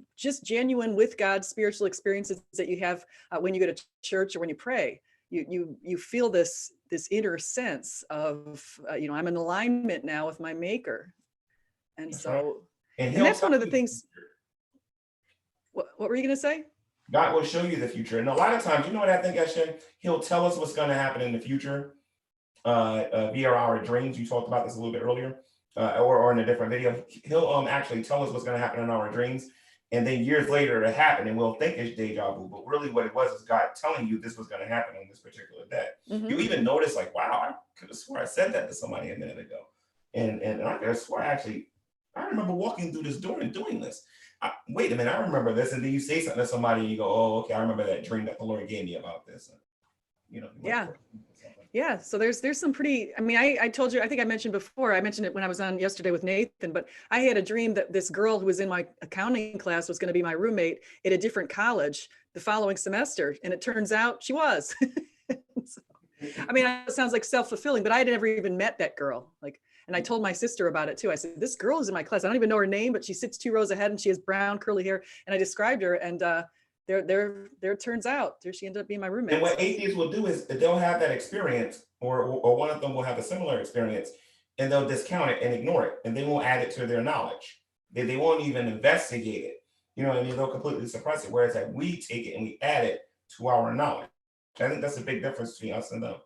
genuine with God spiritual experiences that you have when you go to church or when you pray. You feel this inner sense of I'm in alignment now with my Maker, and That's so right. and that's one of the things. What were you going to say? God will show you the future. And a lot of times, you know what I think, Eshe? He'll tell us what's going to happen in the future via our dreams. You talked about this a little bit earlier, or in a different video. He'll actually tell us what's going to happen in our dreams. And then years later, it'll happen, and we'll think it's deja vu. But really what it was is God telling you this was going to happen on this particular day. Mm-hmm. You even notice, like, wow, I could have swore I said that to somebody a minute ago. And I could have swore I remember walking through this door and doing this. Wait a minute, I remember this. And then you say something to somebody and you go, oh, okay, I remember that dream that the Lord gave me about this. And, Yeah. So there's some pretty, I told you, I think I mentioned before, I mentioned it when I was on yesterday with Nathan, but I had a dream that this girl who was in my accounting class was going to be my roommate at a different college the following semester. And it turns out she was. So, it sounds like self-fulfilling, but I had never even met that girl. And I told my sister about it too. I said, this girl is in my class. I don't even know her name, but she sits 2 rows ahead and she has brown curly hair. And I described her, and there it turns out there she ended up being my roommate. And what atheists will do is they'll have that experience, or one of them will have a similar experience, and they'll discount it and ignore it, and they won't add it to their knowledge. They won't even investigate it. You know what I mean? They'll completely suppress it. Whereas that we take it and we add it to our knowledge. I think that's a big difference between us and them.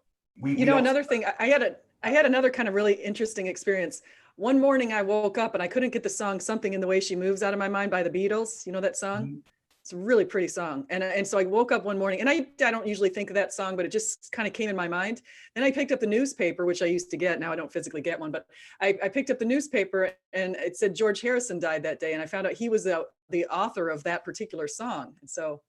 Another thing, I had another kind of really interesting experience. One morning I woke up and I couldn't get the song Something in the Way She Moves out of my mind by the Beatles. You know that song? Mm-hmm. It's a really pretty song. And so I woke up one morning, and I don't usually think of that song, but it just kind of came in my mind. Then I picked up the newspaper, which I used to get. Now I don't physically get one, but I picked up the newspaper and it said George Harrison died that day. And I found out he was the author of that particular song. And so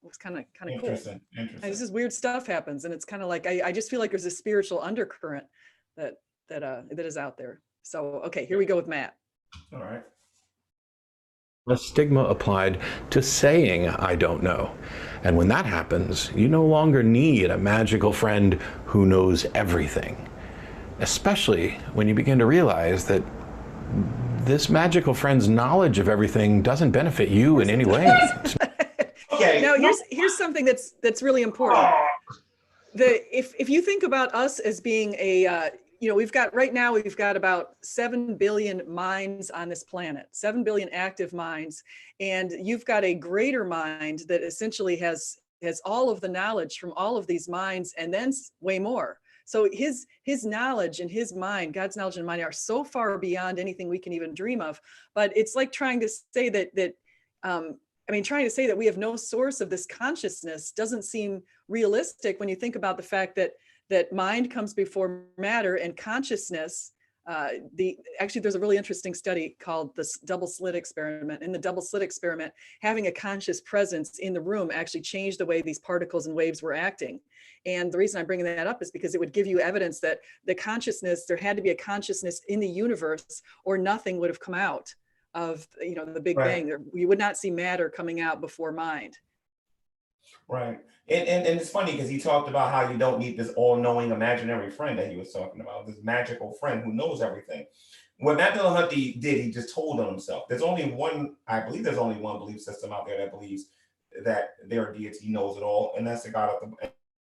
it was kind of cool. Interesting. And this is weird stuff happens. And it's kind of like, I just feel like there's a spiritual undercurrent that is out there. So, okay, here we go with Matt. All right. A stigma applied to saying I don't know. And when that happens, you no longer need a magical friend who knows everything. Especially when you begin to realize that this magical friend's knowledge of everything doesn't benefit you in any way. Okay. Now here's something that's really important. If you think about us as being a we've got about 7 billion minds on this planet, 7 billion active minds, and you've got a greater mind that essentially has all of the knowledge from all of these minds, and then way more. So his knowledge and his mind, God's knowledge and mind, are so far beyond anything we can even dream of. But it's like trying to say trying to say that we have no source of this consciousness doesn't seem realistic when you think about the fact that mind comes before matter, and consciousness. There's a really interesting study called the double slit experiment. In the double slit experiment, having a conscious presence in the room actually changed the way these particles and waves were acting. And the reason I'm bringing that up is because it would give you evidence that there had to be a consciousness in the universe, or nothing would have come out of the Big Bang. You would not see matter coming out before mind. Right. And it's funny because he talked about how you don't need this all-knowing imaginary friend that he was talking about, this magical friend who knows everything. What Matt Dillahunty did, he just told on himself. I believe there's only one belief system out there that believes their deity knows it all, and that's the God of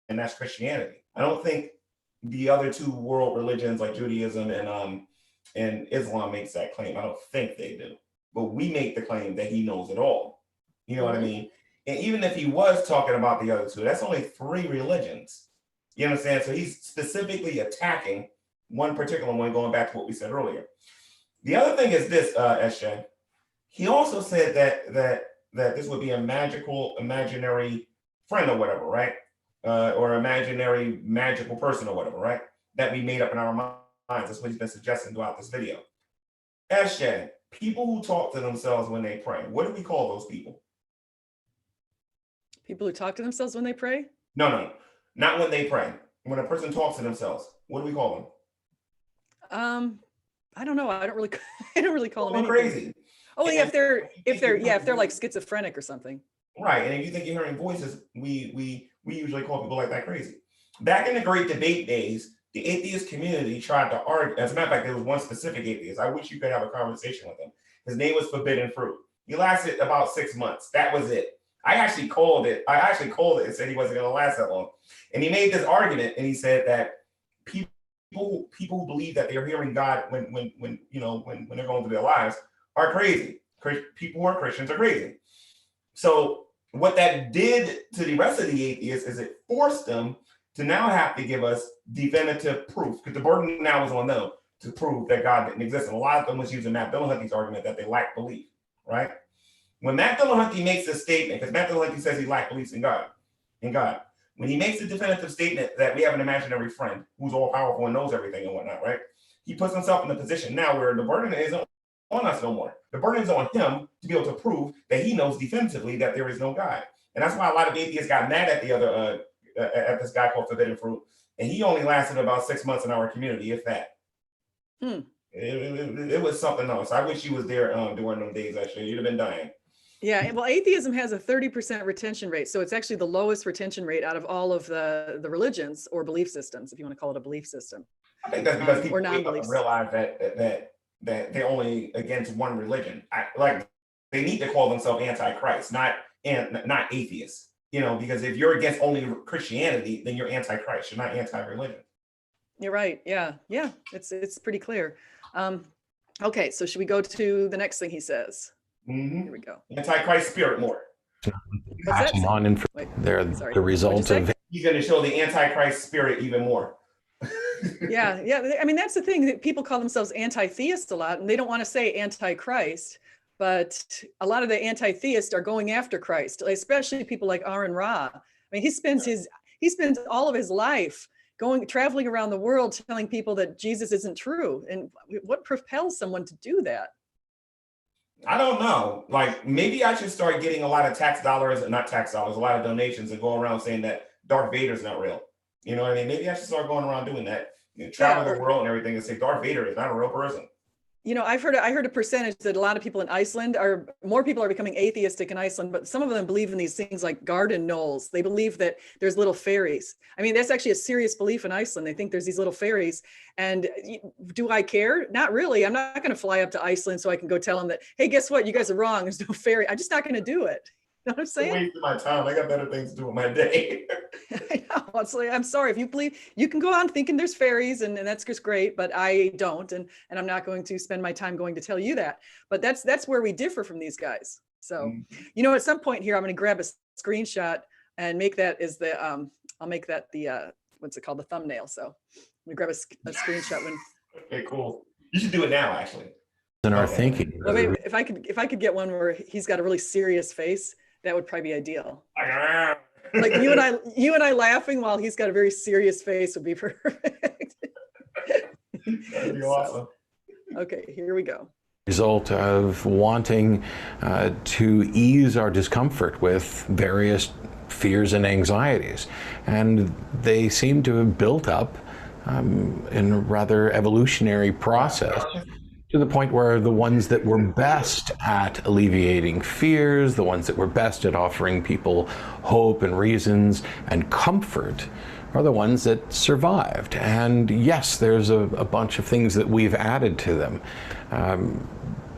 and that's Christianity. I don't think the other two world religions like Judaism and Islam makes that claim. I don't think they do, but we make the claim that he knows it all. You know what I mean? And even if he was talking about the other two, that's only 3 religions. You understand? So he's specifically attacking one particular one, going back to what we said earlier. The other thing is this, SJ. He also said that this would be a imaginary friend or whatever, right? Or imaginary magical person or whatever, right? That we made up in our minds. That's what he's been suggesting throughout this video. SJ, people who talk to themselves when they pray, what do we call those people? People who talk to themselves when they pray? No, not when they pray. When a person talks to themselves, what do we call them? I don't know. I don't really call them anything. Crazy. Oh yeah, if they're like schizophrenic or something. Right, and if you think you're hearing voices, we usually call people like that crazy. Back in the great debate days, the atheist community tried to argue. As a matter of fact, there was one specific atheist. I wish you could have a conversation with him. His name was Forbidden Fruit. He lasted about 6 months. That was it. I actually called it and said he wasn't going to last that long. And he made this argument, and he said that people who believe that they're hearing God when they're going through their lives are crazy. People who are Christians are crazy. So what that did to the rest of the atheists is it forced them to now have to give us definitive proof, because the burden now was on them to prove that God didn't exist. And a lot of them was using Matt Dillahunty's argument that they lack belief, right? When Matt Dillahunty makes a statement, because Matt Dillahunty says he lacks belief in God, when he makes a definitive statement that we have an imaginary friend who's all powerful and knows everything and whatnot, right? He puts himself in a position now where the burden isn't on us no more. The burden is on him to be able to prove that he knows definitively that there is no God. And that's why a lot of atheists got mad at the other, at this guy called Forbidden Fruit. And he only lasted about 6 months in our community, if that. It was something else. I wish he was there during those days, actually. You'd have been dying. Yeah, well, atheism has a 30% retention rate. So it's actually the lowest retention rate out of all of the religions or belief systems, if you want to call it a belief system. I think that's because people non-beliefs. realize that they're only against one religion. They need to call themselves anti-Christ, not atheists. Because if you're against only Christianity, then you're anti-Christ. You're not anti-religion. You're right. Yeah. It's pretty clear. Okay, so should we go to the next thing he says? Here we go. Anti-Christ spirit more. Passing on they're the result of. He's going to show the anti-Christ spirit even more. Yeah. I mean, that's the thing, that people call themselves anti-theists a lot, and they don't want to say anti-Christ. But a lot of the anti-theists are going after Christ, especially people like Aaron Ra. I mean, he spends all of his life traveling around the world telling people that Jesus isn't true. And what propels someone to do that? I don't know. Like, maybe I should start getting a lot of a lot of donations, and go around saying that Darth Vader's not real. You know what I mean? Maybe I should start going around doing that. Travel the world and everything, and say Darth Vader is not a real person. I heard a percentage that a lot of people in Iceland more people are becoming atheistic in Iceland, but some of them believe in these things like garden gnolls. They believe that there's little fairies. I mean, that's actually a serious belief in Iceland. They think there's these little fairies. And do I care? Not really. I'm not going to fly up to Iceland so I can go tell them that, hey, guess what? You guys are wrong. There's no fairy. I'm just not going to do it. You know what I'm saying? Wasting my time. I got better things to do with my day. I know. I'm sorry. If you believe, you can go on thinking there's fairies, and that's just great, but I don't, and I'm not going to spend my time going to tell you that. But that's where we differ from these guys. So, at some point here, I'm going to grab a screenshot and make that as the I'll make that the what's it called, the thumbnail. So I'm going to grab a screenshot when. Okay, cool. You should do it now, actually. In our thinking. Well, maybe if I could get one where he's got a really serious face, that would probably be ideal. Like you and I laughing while he's got a very serious face would be perfect. That'd be awesome. Okay, here we go. Result of wanting to ease our discomfort with various fears and anxieties. And they seem to have built up in a rather evolutionary process, to the point where the ones that were best at alleviating fears, the ones that were best at offering people hope and reasons and comfort, are the ones that survived. And yes, there's a bunch of things that we've added to them.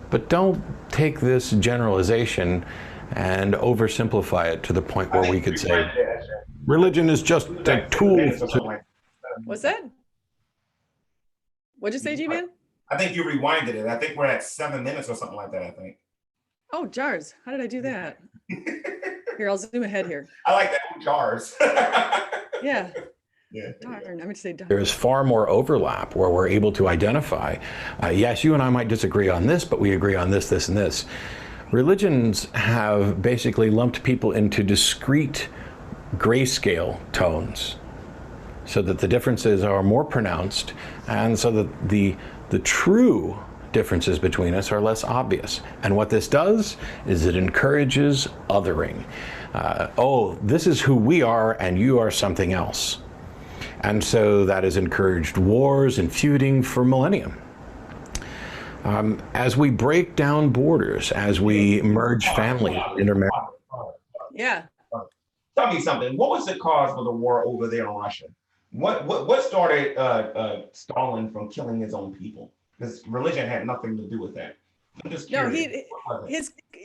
But don't take this generalization and oversimplify it to the point where we could say religion is just a tool. What's that? What'd you say, G-Man? I think you rewinded it. I think we're at 7 minutes or something like that, I think. Oh, jars. How did I do that? Here, I'll zoom ahead here. I like that. Jars. Yeah. Yeah. Darn, I'm going to say darn. There is far more overlap where we're able to identify, yes, you and I might disagree on this, but we agree on this, this, and this. Religions have basically lumped people into discrete grayscale tones so that the differences are more pronounced and so that the true differences between us are less obvious. And what this does is it encourages othering. Oh, this is who we are and you are something else. And so that has encouraged wars and feuding for millennia. As we break down borders, as we merge families, intermarry. Yeah. Tell me something. What was the cause for the war over there in Russia? What started Stalin from killing his own people? Because religion had nothing to do with that. I'm just curious.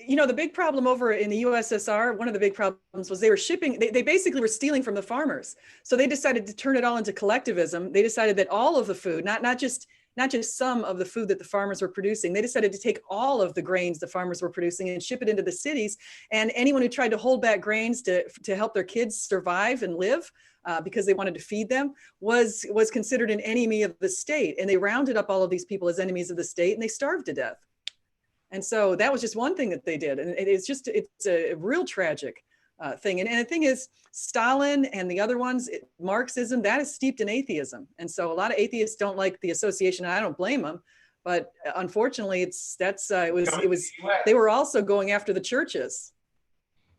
No, the big problem over in the USSR, one of the big problems was they were shipping, they basically were stealing from the farmers. So they decided to turn it all into collectivism. They decided that all of the food, not just some of the food that the farmers were producing, they decided to take all of the grains the farmers were producing and ship it into the cities. And anyone who tried to hold back grains to help their kids survive and live, because they wanted to feed them, was considered an enemy of the state. And they rounded up all of these people as enemies of the state and they starved to death. And so that was just one thing that they did. And it's a real tragic thing. And the thing is, Stalin and the other ones, Marxism, that is steeped in atheism. And so a lot of atheists don't like the association, and I don't blame them. But unfortunately, they were also going after the churches.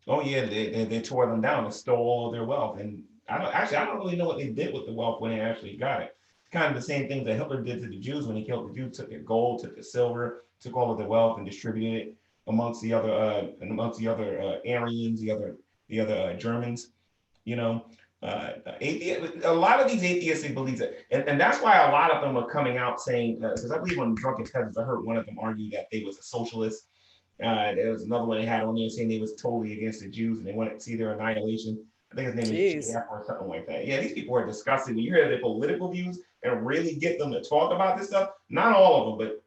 Oh yeah, they tore them down and stole all of their wealth. And I don't really know what they did with the wealth when they actually got it. It's kind of the same thing that Hitler did to the Jews when he killed the Jews, took their gold, took the silver, took all of their wealth and distributed it amongst the other Aryans, the other Germans. You know, a lot of these atheistic beliefs, and that's why a lot of them are coming out saying, because I believe on Drunken Peasants, I heard one of them argue that they was a socialist. There was another one they had on there saying they was totally against the Jews and they wanted to see their annihilation. I think his name is Jeff or something like that. Yeah, these people are disgusting. When you hear their political views and really get them to talk about this stuff, not all of them, but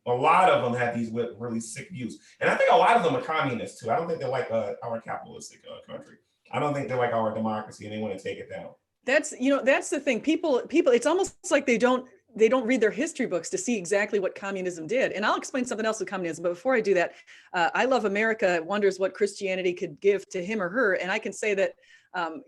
a lot of them have these really sick views. And I think a lot of them are communists too. I don't think they're like our capitalistic country. I don't think they're like our democracy and they want to take it down. That's the thing. People, it's almost like they don't read their history books to see exactly what communism did. And I'll explain something else with communism. But before I do that, I Love America wonders what Christianity could give to him or her. And I can say that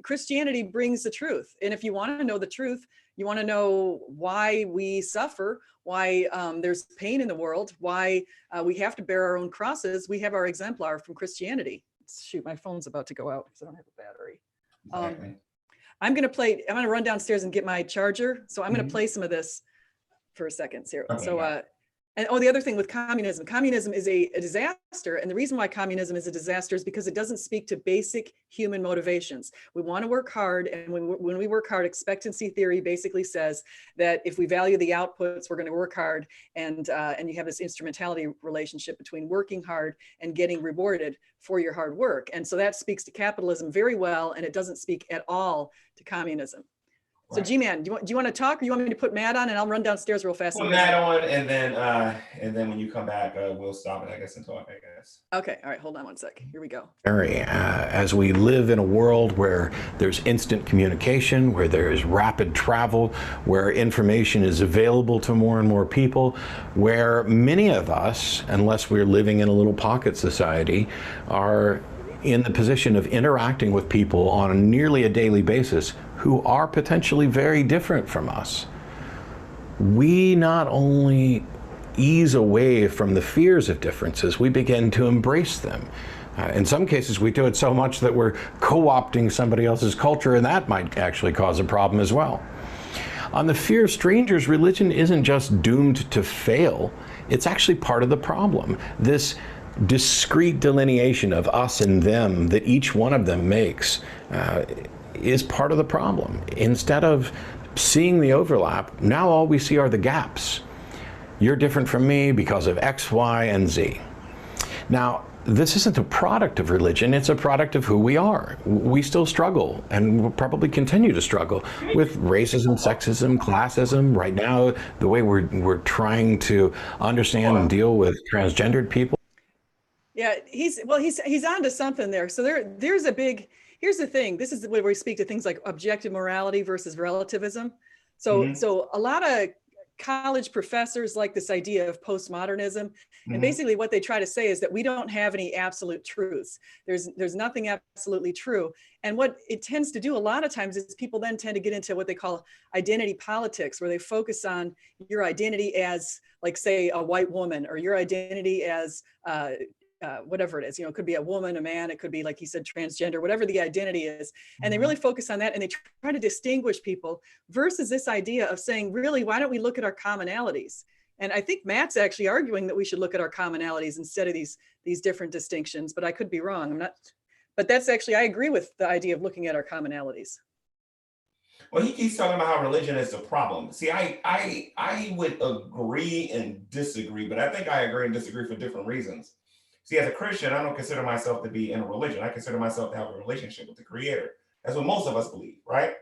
Christianity brings the truth. And if you want to know the truth, you want to know why we suffer, why there's pain in the world, why we have to bear our own crosses. We have our exemplar from Christianity. Shoot, my phone's about to go out because I don't have a battery. Exactly. I'm going to run downstairs and get my charger. So I'm going to play some of this for a second. Okay, so, and the other thing with communism is a disaster. And the reason why communism is a disaster is because it doesn't speak to basic human motivations. We want to work hard. And when we work hard, expectancy theory basically says that if we value the outputs, we're going to work hard. And you have this instrumentality relationship between working hard and getting rewarded for your hard work. And so that speaks to capitalism very well. And it doesn't speak at all to communism. So right. G-Man, do you want to talk, or you want me to put Matt on and I'll run downstairs real fast? Put Matt on, and then when you come back, we'll stop it, I guess, and talk, I guess. Okay, all right, hold on one sec. Here we go. As we live in a world where there's instant communication, where there is rapid travel, where information is available to more and more people, where many of us, unless we're living in a little pocket society, are in the position of interacting with people on nearly a daily basis who are potentially very different from us. We not only ease away from the fears of differences, we begin to embrace them. In some cases, we do it so much that we're co-opting somebody else's culture, and that might actually cause a problem as well. On the fear of strangers, religion isn't just doomed to fail, it's actually part of the problem. This discrete delineation of us and them that each one of them makes is part of the problem. Instead of seeing the overlap, now all we see are the gaps. You're different from me because of X, Y, and Z. Now, this isn't a product of religion, it's a product of who we are. We still struggle, and will probably continue to struggle with racism, sexism, classism. Right now, the way we're trying to understand and deal with transgendered people. Yeah, he's onto something there. So here's the thing. This is where we speak to things like objective morality versus relativism. So a lot of college professors like this idea of postmodernism, and basically what they try to say is that we don't have any absolute truths. There's nothing absolutely true. And what it tends to do a lot of times is people then tend to get into what they call identity politics, where they focus on your identity as, like, say, a white woman, or your identity as whatever it is, it could be a woman, a man, it could be, like you said, transgender, whatever the identity is. And they really focus on that, and they try to distinguish people, versus this idea of saying, really, why don't we look at our commonalities? And I think Matt's actually arguing that we should look at our commonalities instead of these different distinctions, but I could be wrong. I'm not, but that's actually, I agree with the idea of looking at our commonalities. Well, he keeps talking about how religion is the problem. See, I would agree and disagree, but I think I agree and disagree for different reasons. See, as a Christian, I don't consider myself to be in a religion. I consider myself to have a relationship with the Creator. That's what most of us believe, right?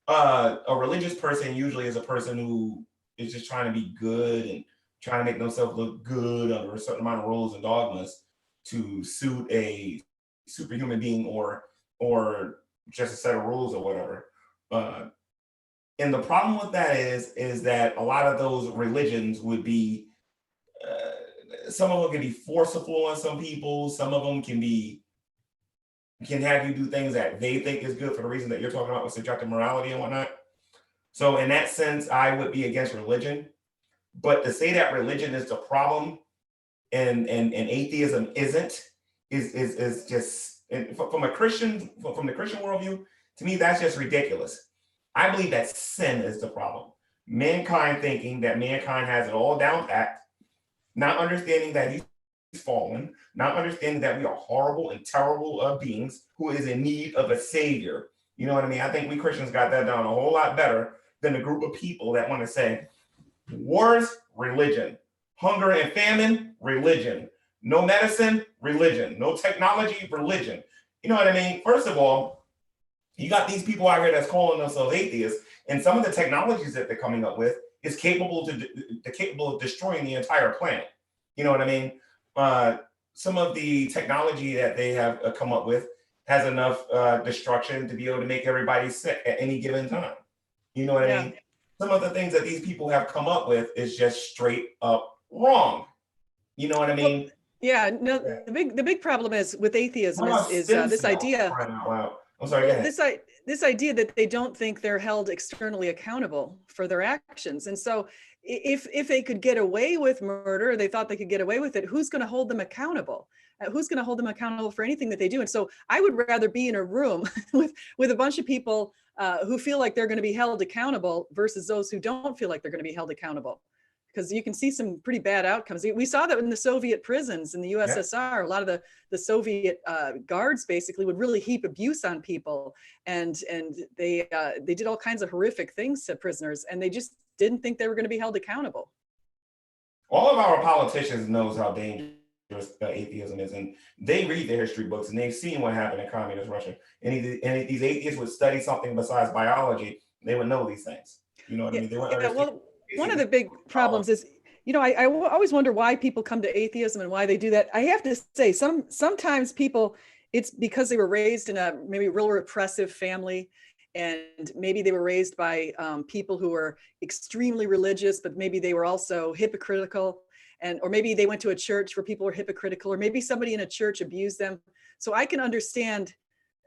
A religious person usually is a person who is just trying to be good and trying to make themselves look good under a certain amount of rules and dogmas to suit a superhuman being or just a set of rules or whatever. And the problem with that is that a lot of those religions would be, some of them can be forceful on some people. Some of them can have you do things that they think is good for the reason that you're talking about with subjective morality and whatnot. So in that sense, I would be against religion. But to say that religion is the problem and atheism isn't is just, from the Christian worldview, to me, that's just ridiculous. I believe that sin is the problem. Mankind thinking that mankind has it all down pat, not understanding that he's fallen, not understanding that we are horrible and terrible beings who is in need of a savior. You know what I mean? I think we Christians got that down a whole lot better than a group of people that want to say, wars, religion, hunger and famine, religion, no medicine, religion, no technology, religion. You know what I mean? First of all, you got these people out here that's calling themselves atheists, and some of the technologies that they're coming up with is capable of destroying the entire planet. You know what I mean? Some of the technology that they have come up with has enough destruction to be able to make everybody sick at any given time. You know what I mean? Some of the things that these people have come up with is just straight up wrong. You know what I mean? Well, yeah, no, the big problem is with atheism is this idea. I'm sorry, go ahead. This idea that they don't think they're held externally accountable for their actions. And so if they could get away with murder, they thought they could get away with it, who's going to hold them accountable? Who's going to hold them accountable for anything that they do? And so I would rather be in a room with a bunch of people who feel like they're going to be held accountable versus those who don't feel like they're going to be held accountable. Because you can see some pretty bad outcomes. We saw that in the Soviet prisons in the USSR. A lot of the Soviet guards basically would really heap abuse on people, and they did all kinds of horrific things to prisoners, and they just didn't think they were going to be held accountable. All of our politicians knows how dangerous atheism is, and they read the history books and they've seen what happened in communist Russia. And if these atheists would study something besides biology, they would know these things. You know what I mean? They would understand. One of the big problems is, I always wonder why people come to atheism and why they do that. I have to say, sometimes people, it's because they were raised in a maybe real repressive family, and maybe they were raised by people who were extremely religious, but maybe they were also hypocritical, or maybe they went to a church where people were hypocritical, or maybe somebody in a church abused them. So I can understand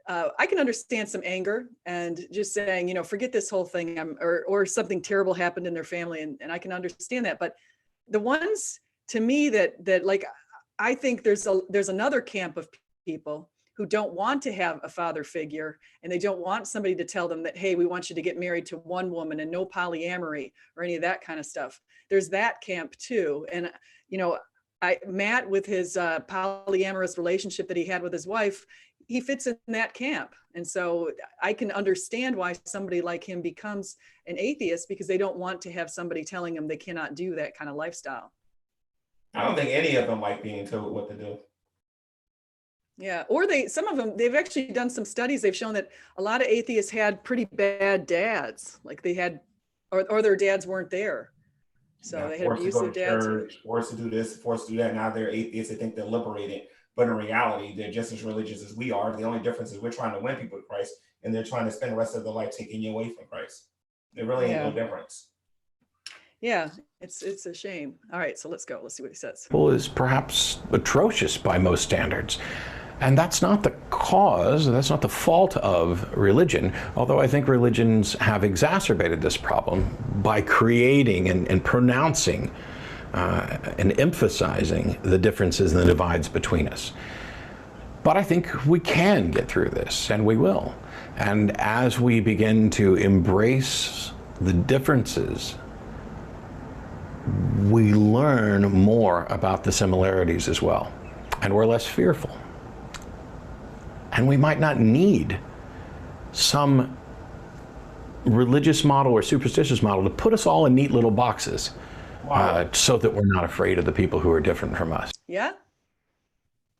some anger and just saying, forget this whole thing, or something terrible happened in their family, and I can understand that. But the ones, to me, that like, I think there's another camp of people who don't want to have a father figure, and they don't want somebody to tell them that, hey, we want you to get married to one woman and no polyamory or any of that kind of stuff. There's that camp too. And Matt, with his polyamorous relationship that he had with his wife, he fits in that camp. And so I can understand why somebody like him becomes an atheist, because they don't want to have somebody telling them they cannot do that kind of lifestyle. I don't think any of them like being told what to do. Yeah, or some of them, they've actually done some studies. They've shown that a lot of atheists had pretty bad dads, like they had, or their dads weren't there. So Yeah, they had forced to go abusive to dads. church, forced to do this, forced to do that. Now they're atheists. They think they're liberated, but in reality, they're just as religious as we are. The only difference is we're trying to win people to Christ, and they're trying to spend the rest of their life taking you away from Christ. There really ain't no difference. Yeah, it's a shame. All right, so let's go. Let's see what he says. Is perhaps atrocious by most standards. And that's not the cause, that's not the fault of religion, although I think religions have exacerbated this problem by creating and pronouncing and emphasizing the differences and the divides between us. But I think we can get through this, and we will. And as we begin to embrace the differences, we learn more about the similarities as well, and we're less fearful. And we might not need some religious model or superstitious model to put us all in neat little boxes. Wow. So that we're not afraid of the people who are different from us. Yeah.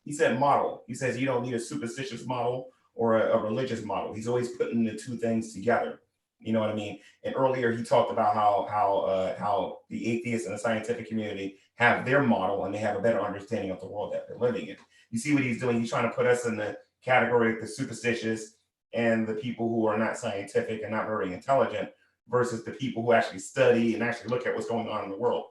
He said model. He says you don't need a superstitious model or a religious model. He's always putting the two things together. You know what I mean? And earlier he talked about how the atheists and the scientific community have their model and they have a better understanding of the world that they're living in. You see what he's doing? He's trying to put us in the category of the superstitious and the people who are not scientific and not very intelligent versus the people who actually study and actually look at what's going on in the world.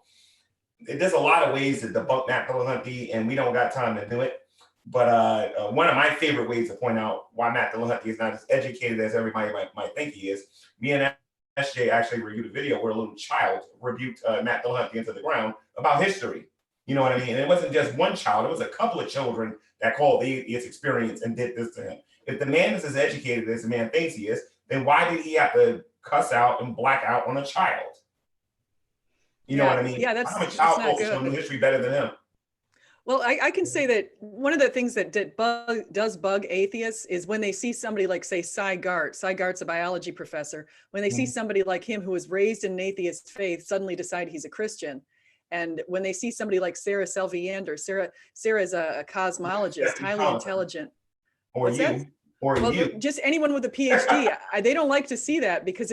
There's a lot of ways to debunk Matt Dillahunty, and we don't got time to do it. But one of my favorite ways to point out why Matt Dillahunty is not as educated as everybody might think he is, me and SJ actually reviewed a video where a little child rebuked Matt Dillahunty into the ground about history. You know what I mean? And it wasn't just one child, it was a couple of children that called the atheist experience and did this to him. If the man is as educated as the man thinks he is, then why did he have to cuss out and black out on a child? You know what I mean? Yeah, that's I'm a child not also good. knew history better than him. Well, I can say that one of the things that does bug atheists is when they see somebody like, say, Cy Gart. Cy Gart's a biology professor. When they see somebody like him who was raised in an atheist faith suddenly decide he's a Christian. And when they see somebody like Sarah Selviander, Sarah is a cosmologist, highly intelligent. Or What's you. that? Or well, you. just anyone with a PhD. They don't like to see that because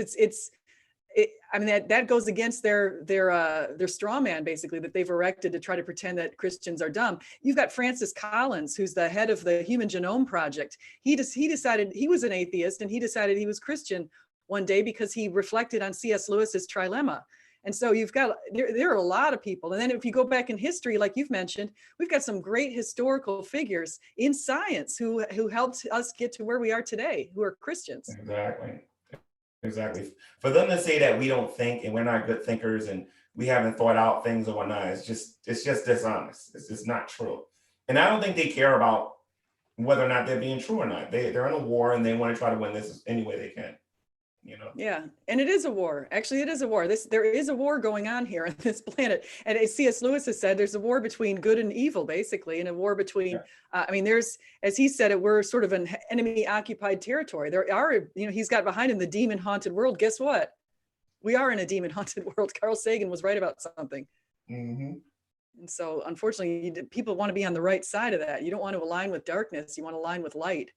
I mean, that goes against their straw man, basically, that they've erected to try to pretend that Christians are dumb. You've got Francis Collins, who's the head of the Human Genome Project. He decided he was an atheist, and he decided he was Christian one day because he reflected on C.S. Lewis's trilemma. And so you've got, there are a lot of people. And then if you go back in history, like you've mentioned, we've got some great historical figures in science who helped us get to where we are today, who are Christians. Exactly. For them to say that we don't think and we're not good thinkers and we haven't thought out things or whatnot, it's just dishonest. It's just not true. And I don't think they care about whether or not they're being true or not. They're in a war and they want to try to win this any way they can. You know? Yeah, and it is a war. Actually, it is a war. There is a war going on here on this planet. And as C.S. Lewis has said, there's a war between good and evil, basically, and a war between, I mean, there's, as he said it, we're sort of an enemy-occupied territory. There are, he's got behind him the demon-haunted world. Guess what? We are in a demon-haunted world. Carl Sagan was right about something. Mm-hmm. And so, unfortunately, people want to be on the right side of that. You don't want to align with darkness. You want to align with light.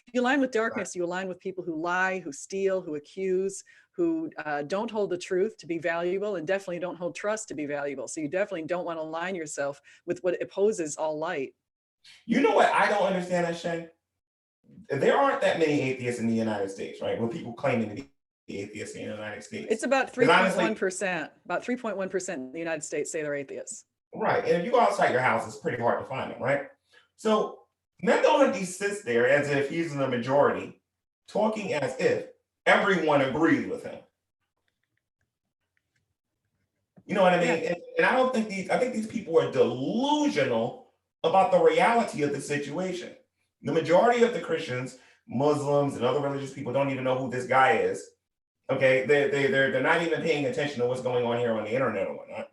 If you align with darkness, you align with people who lie, who steal, who accuse, who don't hold the truth to be valuable, and definitely don't hold trust to be valuable. So you definitely don't want to align yourself with what opposes all light. You know what I don't understand, Shay? There aren't that many atheists in the United States, right? When people claiming to be atheists in the United States. It's about 3.1%. About 3.1% in the United States say they're atheists. Right. And if you go outside your house, it's pretty hard to find them, right? So Dillahunty sits there as if he's in the majority, talking as if everyone agrees with him. You know what I mean? Yeah. And I think these people are delusional about the reality of the situation. The majority of the Christians, Muslims, and other religious people don't even know who this guy is. Okay, they're not even paying attention to what's going on here on the internet or whatnot.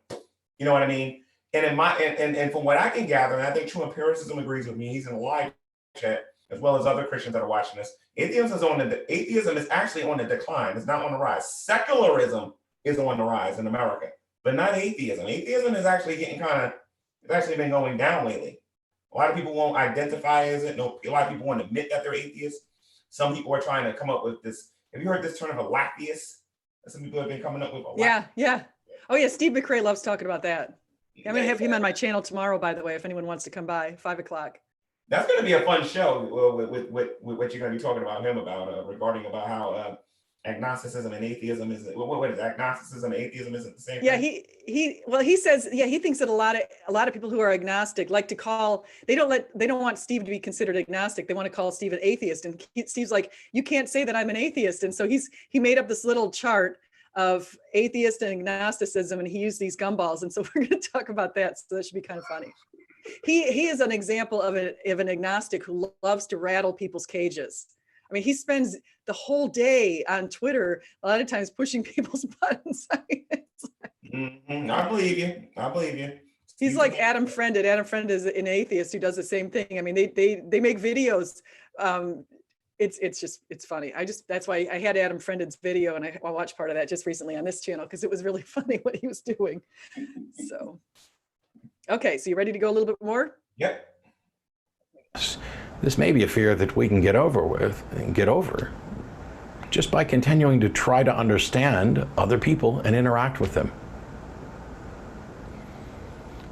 You know what I mean? And and from what I can gather, and I think True Empiricism agrees with me, he's in a live chat, as well as other Christians that are watching this. Atheism is actually on the decline. It's not on the rise. Secularism is on the rise in America, but not atheism. Atheism is actually it's actually been going down lately. A lot of people won't identify as it. No, a lot of people won't admit that they're atheists. Some people are trying to come up with this. Have you heard this term of a atheist? Some people have been coming up with a yeah. Oh yeah, Steve McRae loves talking about that. I'm gonna have him on my channel tomorrow, by the way, if anyone wants to come by, 5 o'clock. That's going to be a fun show with what you're going to be talking about him about regarding about how agnosticism and atheism is what is agnosticism and atheism isn't the same yeah thing? he says he thinks that a lot of people who are agnostic like to call, they don't want Steve to be considered agnostic, they want to call Steve an atheist, and Steve's like, you can't say that I'm an atheist. And so he made up this little chart of atheist and agnosticism, and he used these gumballs, and so we're going to talk about that, so that should be kind of funny. He is an example of an agnostic who loves to rattle people's cages. I mean, he spends the whole day on Twitter, a lot of times pushing people's buttons. I believe you. He's like Adam Friended. Adam Friend is an atheist who does the same thing. I mean, they make videos. It's funny. That's why I had Adam Friended's video, and I watched part of that just recently on this channel because it was really funny what he was doing. So. Okay, so you ready to go a little bit more? Yep. This may be a fear that we can get over just by continuing to try to understand other people and interact with them.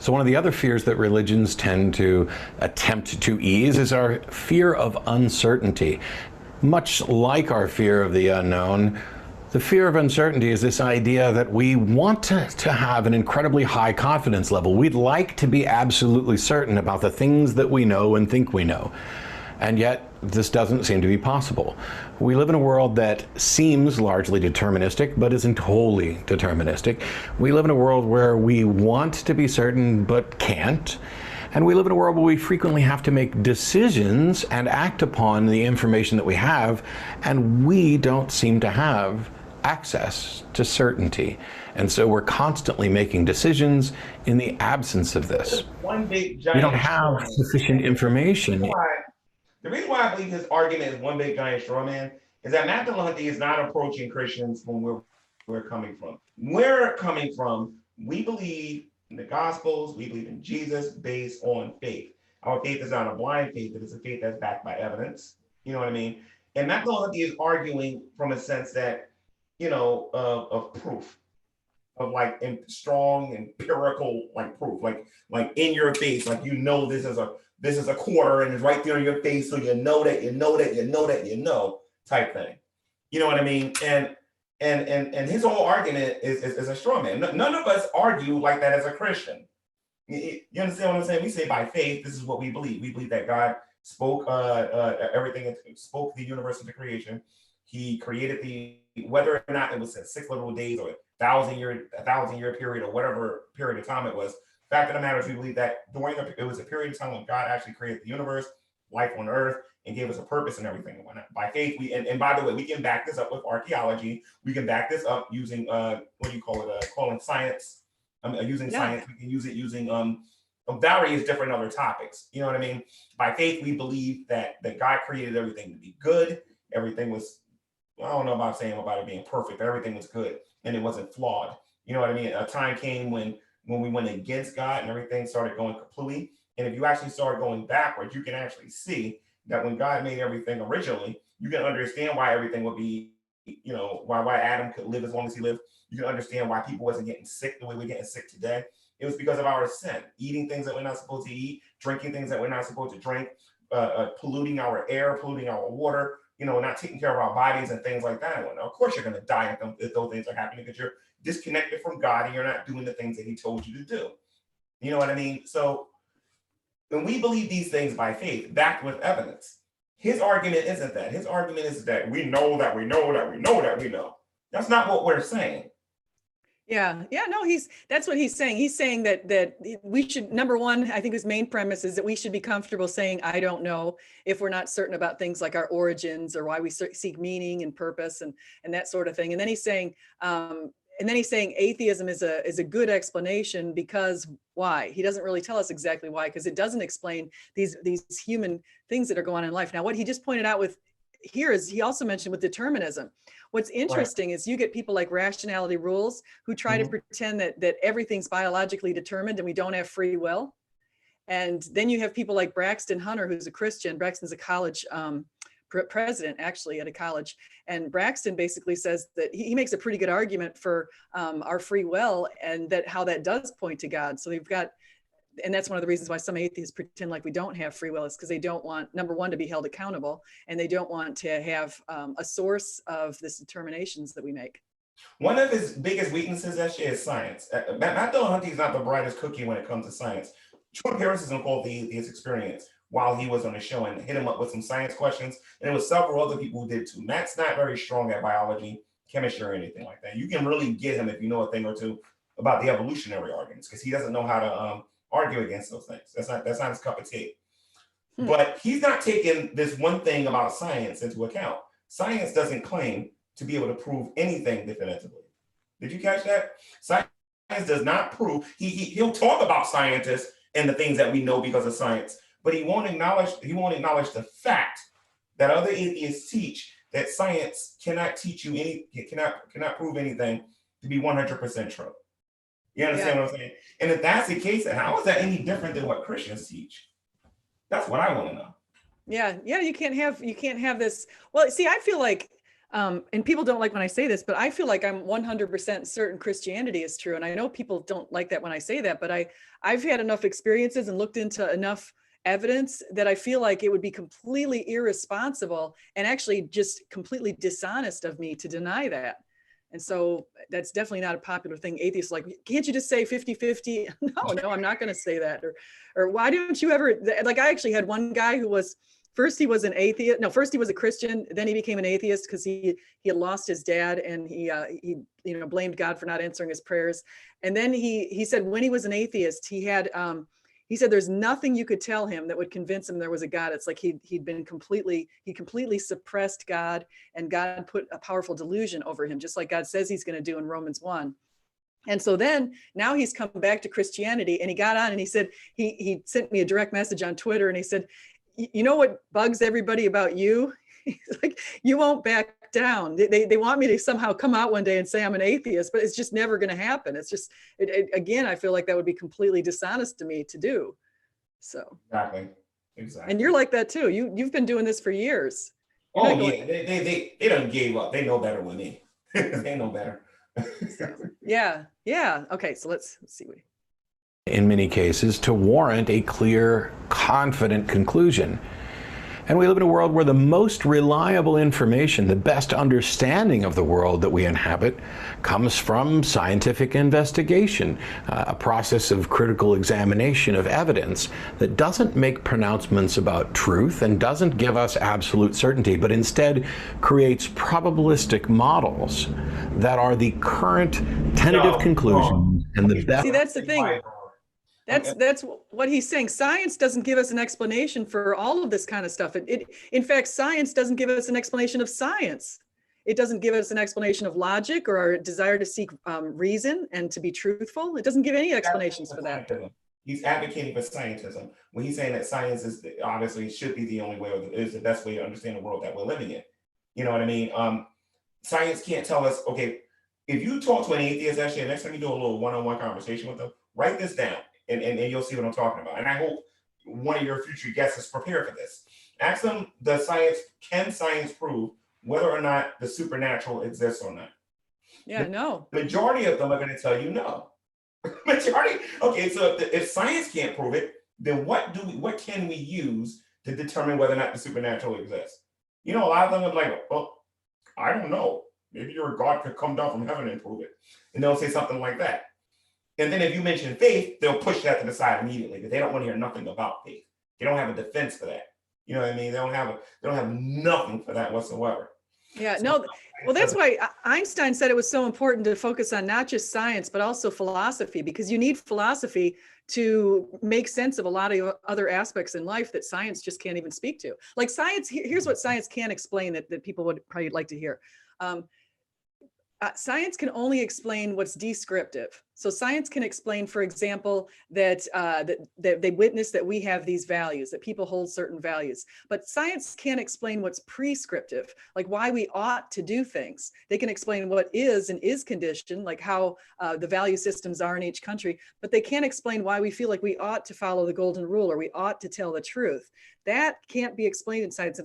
So one of the other fears that religions tend to attempt to ease is our fear of uncertainty. Much like our fear of the unknown, the fear of uncertainty is this idea that we want to have an incredibly high confidence level. We'd like to be absolutely certain about the things that we know and think we know. And yet, this doesn't seem to be possible. We live in a world that seems largely deterministic, but isn't wholly deterministic. We live in a world where we want to be certain, but can't. And we live in a world where we frequently have to make decisions and act upon the information that we have, and we don't seem to have access to certainty. And so we're constantly making decisions in the absence of this. We don't have sufficient information. The reason why I believe his argument is one big giant straw man is that Matt Dillahunty is not approaching Christians from where we're coming from. We're coming from, we believe in the Gospels, we believe in Jesus based on faith. Our faith is not a blind faith, it is a faith that's backed by evidence. You know what I mean? And Matt Dillahunty is arguing from a sense that, of proof, of like strong empirical like proof, like in your face, like this is a quarter and it's right there in your face, so you know type thing. You know what I mean? And his whole argument is a straw man. None of us argue like that as a Christian. You understand what I'm saying? We say by faith, this is what we believe. We believe that God spoke everything, spoke the universe into creation. He created whether or not it was 6 literal days or 1,000 year period or whatever period of time it was. Fact of the matter is, we believe that it was a period of time when God actually created the universe, life on earth, and gave us a purpose and everything. By faith, and by the way, we can back this up with archaeology. We can back this up using calling science. Using science. We can use it using various different other topics. You know what I mean? By faith, we believe that God created everything to be good. Everything was, I don't know about saying about it being perfect, but everything was good and it wasn't flawed. You know what I mean? A time came when we went against God and everything started going completely. And if you actually start going backwards, you can actually see that when God made everything originally, you can understand why everything would be, why Adam could live as long as he lived. You can understand why people wasn't getting sick the way we're getting sick today. It was because of our sin, eating things that we're not supposed to eat, drinking things that we're not supposed to drink, polluting our air, polluting our water, not taking care of our bodies and things like that. And of course, you're going to die if those things are happening because you're disconnected from God and you're not doing the things that he told you to do. You know what I mean? So when we believe these things by faith, backed with evidence, his argument isn't that. His argument is that we know that we know that we know that we know. That's not what we're saying. Yeah, no, that's what he's saying. He's saying that we should, number one, I think his main premise is that we should be comfortable saying, I don't know, if we're not certain about things like our origins or why we seek meaning and purpose and that sort of thing. And then he's saying, atheism is a good explanation because why? He doesn't really tell us exactly why, because it doesn't explain these human things that are going on in life. Now, what he just pointed out with here is he also mentioned with determinism. What's interesting is you get people like rationality rules who try to pretend that everything's biologically determined and we don't have free will. And then you have people like Braxton Hunter, who's a Christian. Braxton's a college president, actually, at a college. And Braxton basically says that he makes a pretty good argument for our free will, and that how that does point to God. So we've got, and that's one of the reasons why some atheists pretend like we don't have free will, is because they don't want, number one, to be held accountable, and they don't want to have a source of this determinations that we make. One of his biggest weaknesses actually is science. Matt Dillahunty is not the brightest cookie when it comes to science. Jordan Harrison called the atheist experience while he was on the show and hit him up with some science questions. And there was several other people who did too. Matt's not very strong at biology, chemistry, or anything like that. You can really get him if you know a thing or two about the evolutionary arguments, because he doesn't know how to argue against those things. That's not his cup of tea. But he's not taking this one thing about science into account. Science doesn't claim to be able to prove anything definitively. Did you catch that? Science does not prove. He'll talk about scientists and the things that we know because of science, but he won't acknowledge the fact that other atheists teach that science cannot teach you cannot prove anything to be 100% true. You understand what I'm saying? And if that's the case, then how is that any different than what Christians teach? That's what I want to know. Yeah, you can't have this. Well, see, I feel like, and people don't like when I say this, but I feel like I'm 100% certain Christianity is true. And I know people don't like that when I say that, but I've had enough experiences and looked into enough evidence that I feel like it would be completely irresponsible and actually just completely dishonest of me to deny that. And so that's definitely not a popular thing. Atheists are like, can't you just say 50-50? No, I'm not going to say that. Or why don't you ever, like, I actually had one guy who was, first he was an atheist. No, first he was a Christian. Then he became an atheist because he had lost his dad, and he blamed God for not answering his prayers. And then he said when he was an atheist, he said there's nothing you could tell him that would convince him there was a God. It's like he completely suppressed God, and God put a powerful delusion over him, just like God says he's going to do in Romans 1. And so then now he's come back to Christianity, and he got on and he said, he sent me a direct message on Twitter, and he said, you know what bugs everybody about you? He's like, you won't back down. They want me to somehow come out one day and say I'm an atheist, but it's just never going to happen. It's just, again, I feel like that would be completely dishonest to me to do. So exactly. And you're like that too. You've been doing this for years. Yeah, they done gave up. They know better than me. They know better. Yeah. Okay, so let's see. In many cases, to warrant a clear, confident conclusion. And we live in a world where the most reliable information, the best understanding of the world that we inhabit, comes from scientific investigation, a process of critical examination of evidence that doesn't make pronouncements about truth and doesn't give us absolute certainty, but instead creates probabilistic models that are the current tentative conclusions and the best. See, that's the thing. That's what he's saying. Science doesn't give us an explanation for all of this kind of stuff. In fact, science doesn't give us an explanation of science. It doesn't give us an explanation of logic or our desire to seek reason and to be truthful. It doesn't give any explanations for that. He's advocating for scientism when he's saying that science is obviously should be the only way, or is the best way to understand the world that we're living in. You know what I mean? Science can't tell us. Okay, if you talk to an atheist, actually, next time you do a little one-on-one conversation with them, write this down. And you'll see what I'm talking about. And I hope one of your future guests is prepared for this. Ask them, can science prove whether or not the supernatural exists or not? Yeah, no. Majority of them are going to tell you no. Majority. Okay, so if science can't prove it, then what can we use to determine whether or not the supernatural exists? You know, a lot of them are like, well, I don't know. Maybe your God could come down from heaven and prove it. And they'll say something like that. And then if you mention faith, they'll push that to the side immediately, because they don't want to hear nothing about faith. They don't have a defense for that. You know what I mean? They don't have nothing for that whatsoever. Yeah, no. Well, that's why Einstein said it was so important to focus on not just science, but also philosophy, because you need philosophy to make sense of a lot of other aspects in life that science just can't even speak to. Like science, here's what science can explain that people would probably like to hear. Science can only explain what's descriptive. So science can explain, for example, that, that they witness that we have these values, that people hold certain values. But science can't explain what's prescriptive, like why we ought to do things. They can explain what is and is conditioned, like how the value systems are in each country, but they can't explain why we feel like we ought to follow the golden rule or we ought to tell the truth. That can't be explained in science.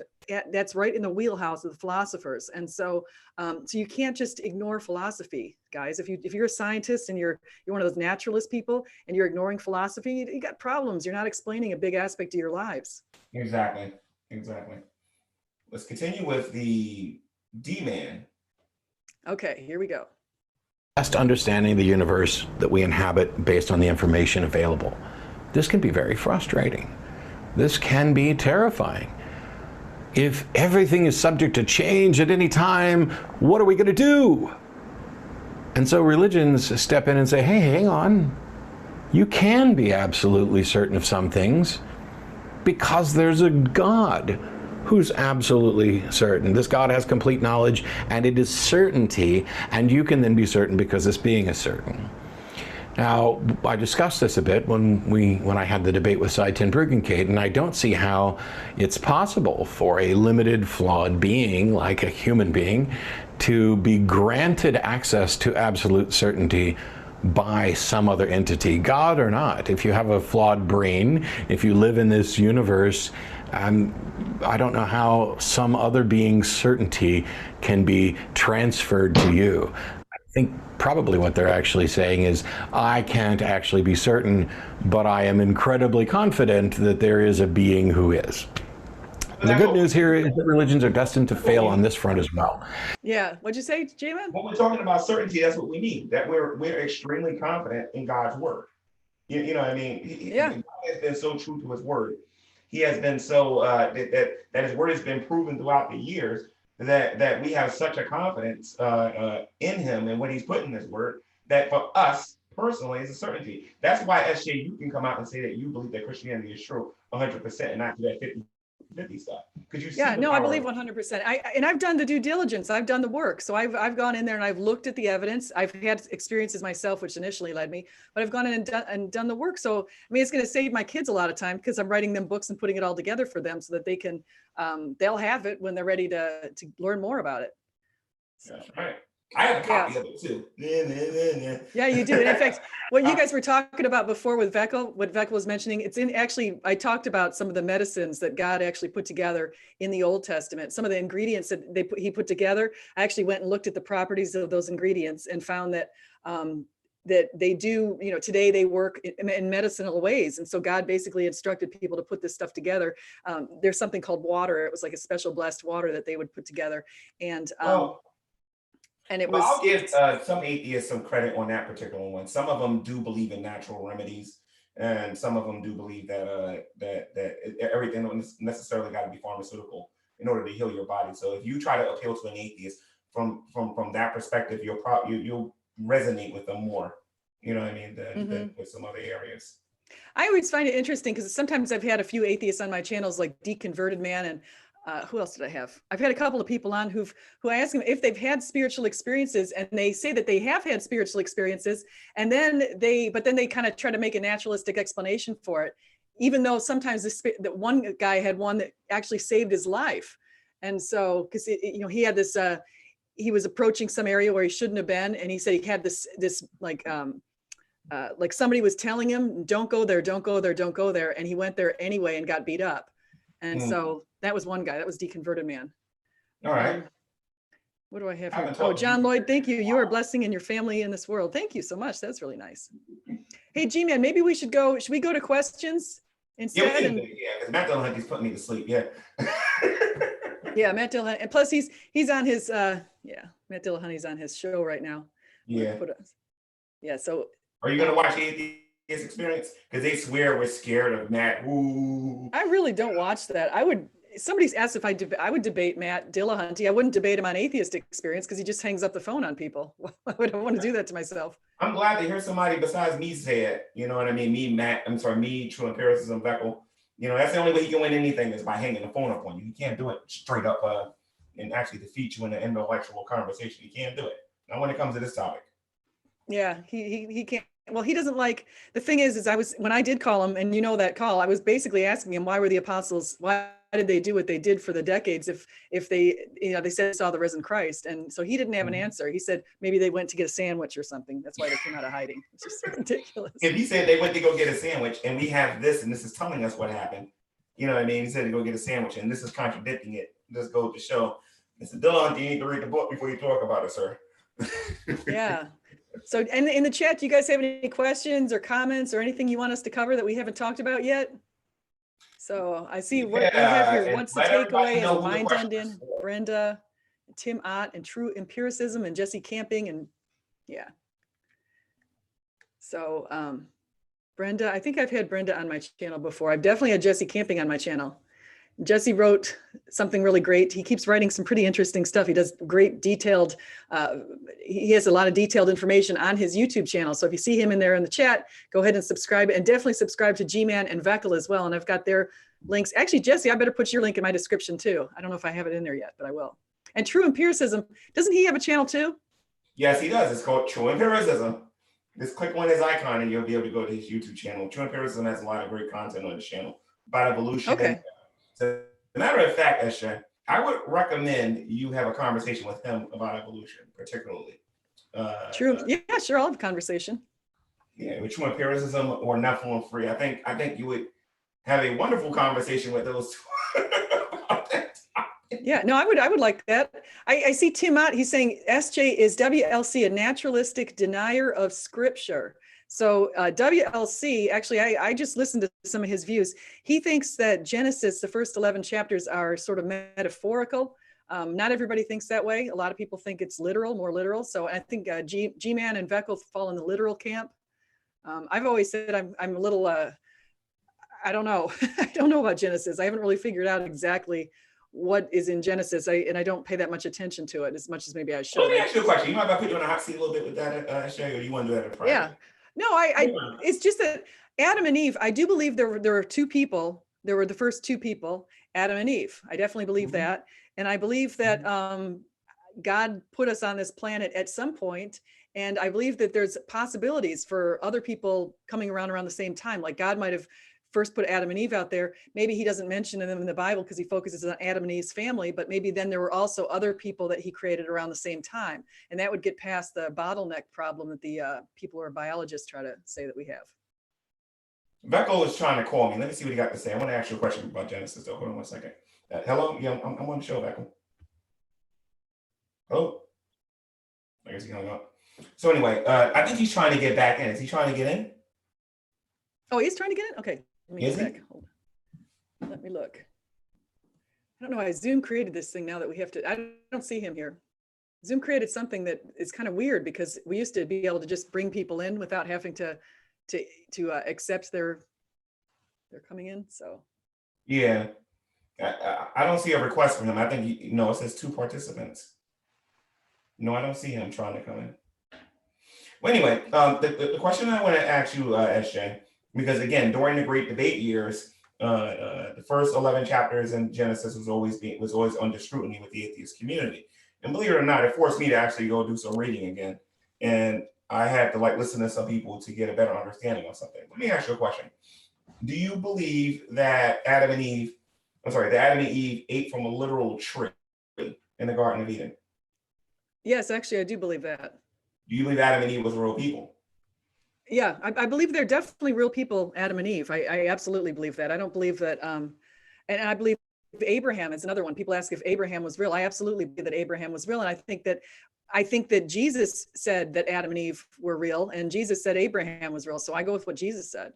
That's right in the wheelhouse of the philosophers. And so, so you can't just ignore philosophy, guys. If you're a scientist and you're one of those naturalist people and you're ignoring philosophy, you got problems. You're not explaining a big aspect of your lives. Exactly. Exactly. Let's continue with the D-man. Okay, here we go. Best understanding the universe that we inhabit based on the information available. This can be very frustrating. This can be terrifying. If everything is subject to change at any time, what are we going to do? And so religions step in and say, hey, hang on. You can be absolutely certain of some things because there's a God who's absolutely certain. This God has complete knowledge, and it is certainty, and you can then be certain because this being is certain. Now, I discussed this a bit when I had the debate with Cy Ten Bruggencate, and I don't see how it's possible for a limited, flawed being like a human being to be granted access to absolute certainty by some other entity, God or not. If you have a flawed brain, if you live in this universe, I don't know how some other being's certainty can be transferred to you. I think probably what they're actually saying is, I can't actually be certain, but I am incredibly confident that there is a being who is. And the good news here is that religions are destined to fail on this front as well. Yeah, what'd you say, J-Man? When we're talking about certainty, that's what we mean, that we're extremely confident in God's word. You know what I mean? God has been so true to his word. He has been so, that his word has been proven throughout the years that we have such a confidence in him and what he's put in his word, that for us personally is a certainty. That's why, SJ, you can come out and say that you believe that Christianity is true 100% and not do that 50-50 stuff. Because you see I believe 100%. And I've done the due diligence. I've done the work. So I've gone in there and I've looked at the evidence. I've had experiences myself, which initially led me, but I've gone in and done the work. So, I mean, it's going to save my kids a lot of time because I'm writing them books and putting it all together for them so that they can, they'll have it when they're ready to learn more about it. So. That's right. I have a copy of it too. Yeah, you do. And in fact, what you guys were talking about before with Vekl, what Vekl was mentioning, it's in actually, I talked about some of the medicines that God actually put together in the Old Testament, some of the ingredients that he put together. I actually went and looked at the properties of those ingredients and found that that they do, you know, today they work in medicinal ways. And so God basically instructed people to put this stuff together. There's something called water. It was like a special blessed water that they would put together. And it was. I'll give some atheists some credit on that particular one. Some of them do believe in natural remedies, and some of them do believe that that everything don't necessarily got to be pharmaceutical in order to heal your body. So if you try to appeal to an atheist from that perspective, you'll resonate with them more. You know what I mean? Than with some other areas. I always find it interesting because sometimes I've had a few atheists on my channels, like Deconverted Man, and who else did I have? I've had a couple of people on who I ask them if they've had spiritual experiences, and they say that they have had spiritual experiences, and then they kind of try to make a naturalistic explanation for it, even though sometimes that one guy had one that actually saved his life. And so, because he had this, he was approaching some area where he shouldn't have been, and he said he had this like somebody was telling him, don't go there, don't go there, don't go there, and he went there anyway and got beat up. And so that was one guy. That was Deconverted Man. All right. What do I have here? Oh, John Lloyd, thank you. You are a blessing in your family in this world. Thank you so much. That's really nice. Hey, G-Man, maybe we should go. Should we go to questions instead? Yeah, because Matt Dillahunty's putting me to sleep. Yeah. Yeah, Matt Dillahunty. And plus he's on his Matt Dillahunty's on his show right now. Yeah. Yeah. So are you gonna watch Atheist Experience? Because they swear we're scared of Matt. Ooh. I really don't watch that. Somebody's asked if I would debate Matt Dillahunty. I wouldn't debate him on Atheist Experience because he just hangs up the phone on people. I wouldn't want to do that to myself. I'm glad to hear somebody besides me say it. You know what I mean? Me, True Empiricism, Vekl. You know, that's the only way you can win anything is by hanging the phone up on you. You can't do it straight up and actually defeat you in an intellectual conversation. You can't do it. Not when it comes to this topic. Yeah, he can't. Well, he doesn't like, the thing is when I did call him, and you know that call, I was basically asking him, why were the apostles, why did they do what they did for the decades if they, they said they saw the risen Christ? And so he didn't have an answer. He said maybe they went to get a sandwich or something. That's why they came out of hiding. It's just ridiculous. If he said they went to go get a sandwich and we have this and this is telling us what happened, you know what I mean? He said to go get a sandwich and this is contradicting it. This goes to show. Mr. Dillahunty, you need to read the book before you talk about it, sir. Yeah. So, and in the chat, do you guys have any questions or comments or anything you want us to cover that we haven't talked about yet? So I see what we have here. What's the takeaway? And Mind Undin, Brenda, Tim Ott, and True Empiricism, and Jesse Camping, and yeah. So Brenda, I think I've had Brenda on my channel before. I've definitely had Jesse Camping on my channel. Jesse wrote something really great. He keeps writing some pretty interesting stuff. He does great detailed, he has a lot of detailed information on his YouTube channel. So if you see him in there in the chat, go ahead and subscribe, and definitely subscribe to G-Man and Vekl as well. And I've got their links. Actually, Jesse, I better put your link in my description too. I don't know if I have it in there yet, but I will. And True Empiricism, doesn't he have a channel too? Yes, he does. It's called True Empiricism. Just click on his icon and you'll be able to go to his YouTube channel. True Empiricism has a lot of great content on his channel about evolution. Okay. So, as a matter of fact, Esha, I would recommend you have a conversation with him about evolution, particularly. True. Yeah, sure. I'll have a conversation. Yeah, with True Empiricism or Nephilim Free. I think you would have a wonderful conversation with those two. Yeah, no, I would like that. I see Tim Ott, he's saying SJ is WLC, a naturalistic denier of scripture. So WLC, actually, I just listened to some of his views. He thinks that Genesis, the first 11 chapters, are sort of metaphorical. Not everybody thinks that way. A lot of people think it's literal, more literal. So I think G-Man and Vekl fall in the literal camp. I've always said I'm a little, I don't know. I don't know about Genesis. I haven't really figured out exactly what is in Genesis. And I don't pay that much attention to it as much as maybe I should. Let me ask you a question. You mind if I put you on a hot seat a little bit with that, Shay, or you want to do that in private? Yeah. No, it's just that Adam and Eve, I do believe there were two people. There were the first two people, Adam and Eve. I definitely believe that. And I believe that God put us on this planet at some point. And I believe that there's possibilities for other people coming around the same time. Like God might have first put Adam and Eve out there. Maybe he doesn't mention them in the Bible because he focuses on Adam and Eve's family, but maybe then there were also other people that he created around the same time. And that would get past the bottleneck problem that the people who are biologists try to say that we have. Vekl is trying to call me. Let me see what he got to say. I want to ask you a question about Genesis though. Hold on 1 second. Hello? Yeah, I'm on the show, Vekl. Hello? I guess he hung up. So anyway, I think he's trying to get back in. Is he trying to get in? Oh, he's trying to get in? Okay. Let me Is check. Hold on. Let me look. I don't know why Zoom created this thing now that we have to, I don't see him here. Zoom created something that is kind of weird because we used to be able to just bring people in without having to accept they're coming in. So yeah, I don't see a request from him. I think it says 2 participants. No, I don't see him trying to come in. Well, anyway, the question I want to ask you, SJ, because again, during the Great Debate years, the first 11 chapters in Genesis was always under scrutiny with the atheist community. And believe it or not, it forced me to actually go do some reading again. And I had to listen to some people to get a better understanding of something. Let me ask you a question. Do you believe that Adam and Eve ate from a literal tree in the Garden of Eden? yes, actually, I do believe that. Do you believe Adam and Eve was real people? Yeah, I believe they're definitely real people, Adam and Eve. I absolutely believe that. I don't believe that, and I believe Abraham is another one. People ask if Abraham was real. I absolutely believe that Abraham was real. And I think that Jesus said that Adam and Eve were real, and Jesus said Abraham was real. So I go with what Jesus said.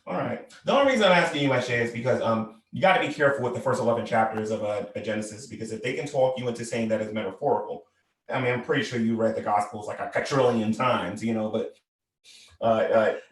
All right. The only reason I'm asking you, Shay, is because you got to be careful with the first 11 chapters of Genesis, because if they can talk you into saying that it's metaphorical, I mean, I'm pretty sure you read the Gospels like a quadrillion times, but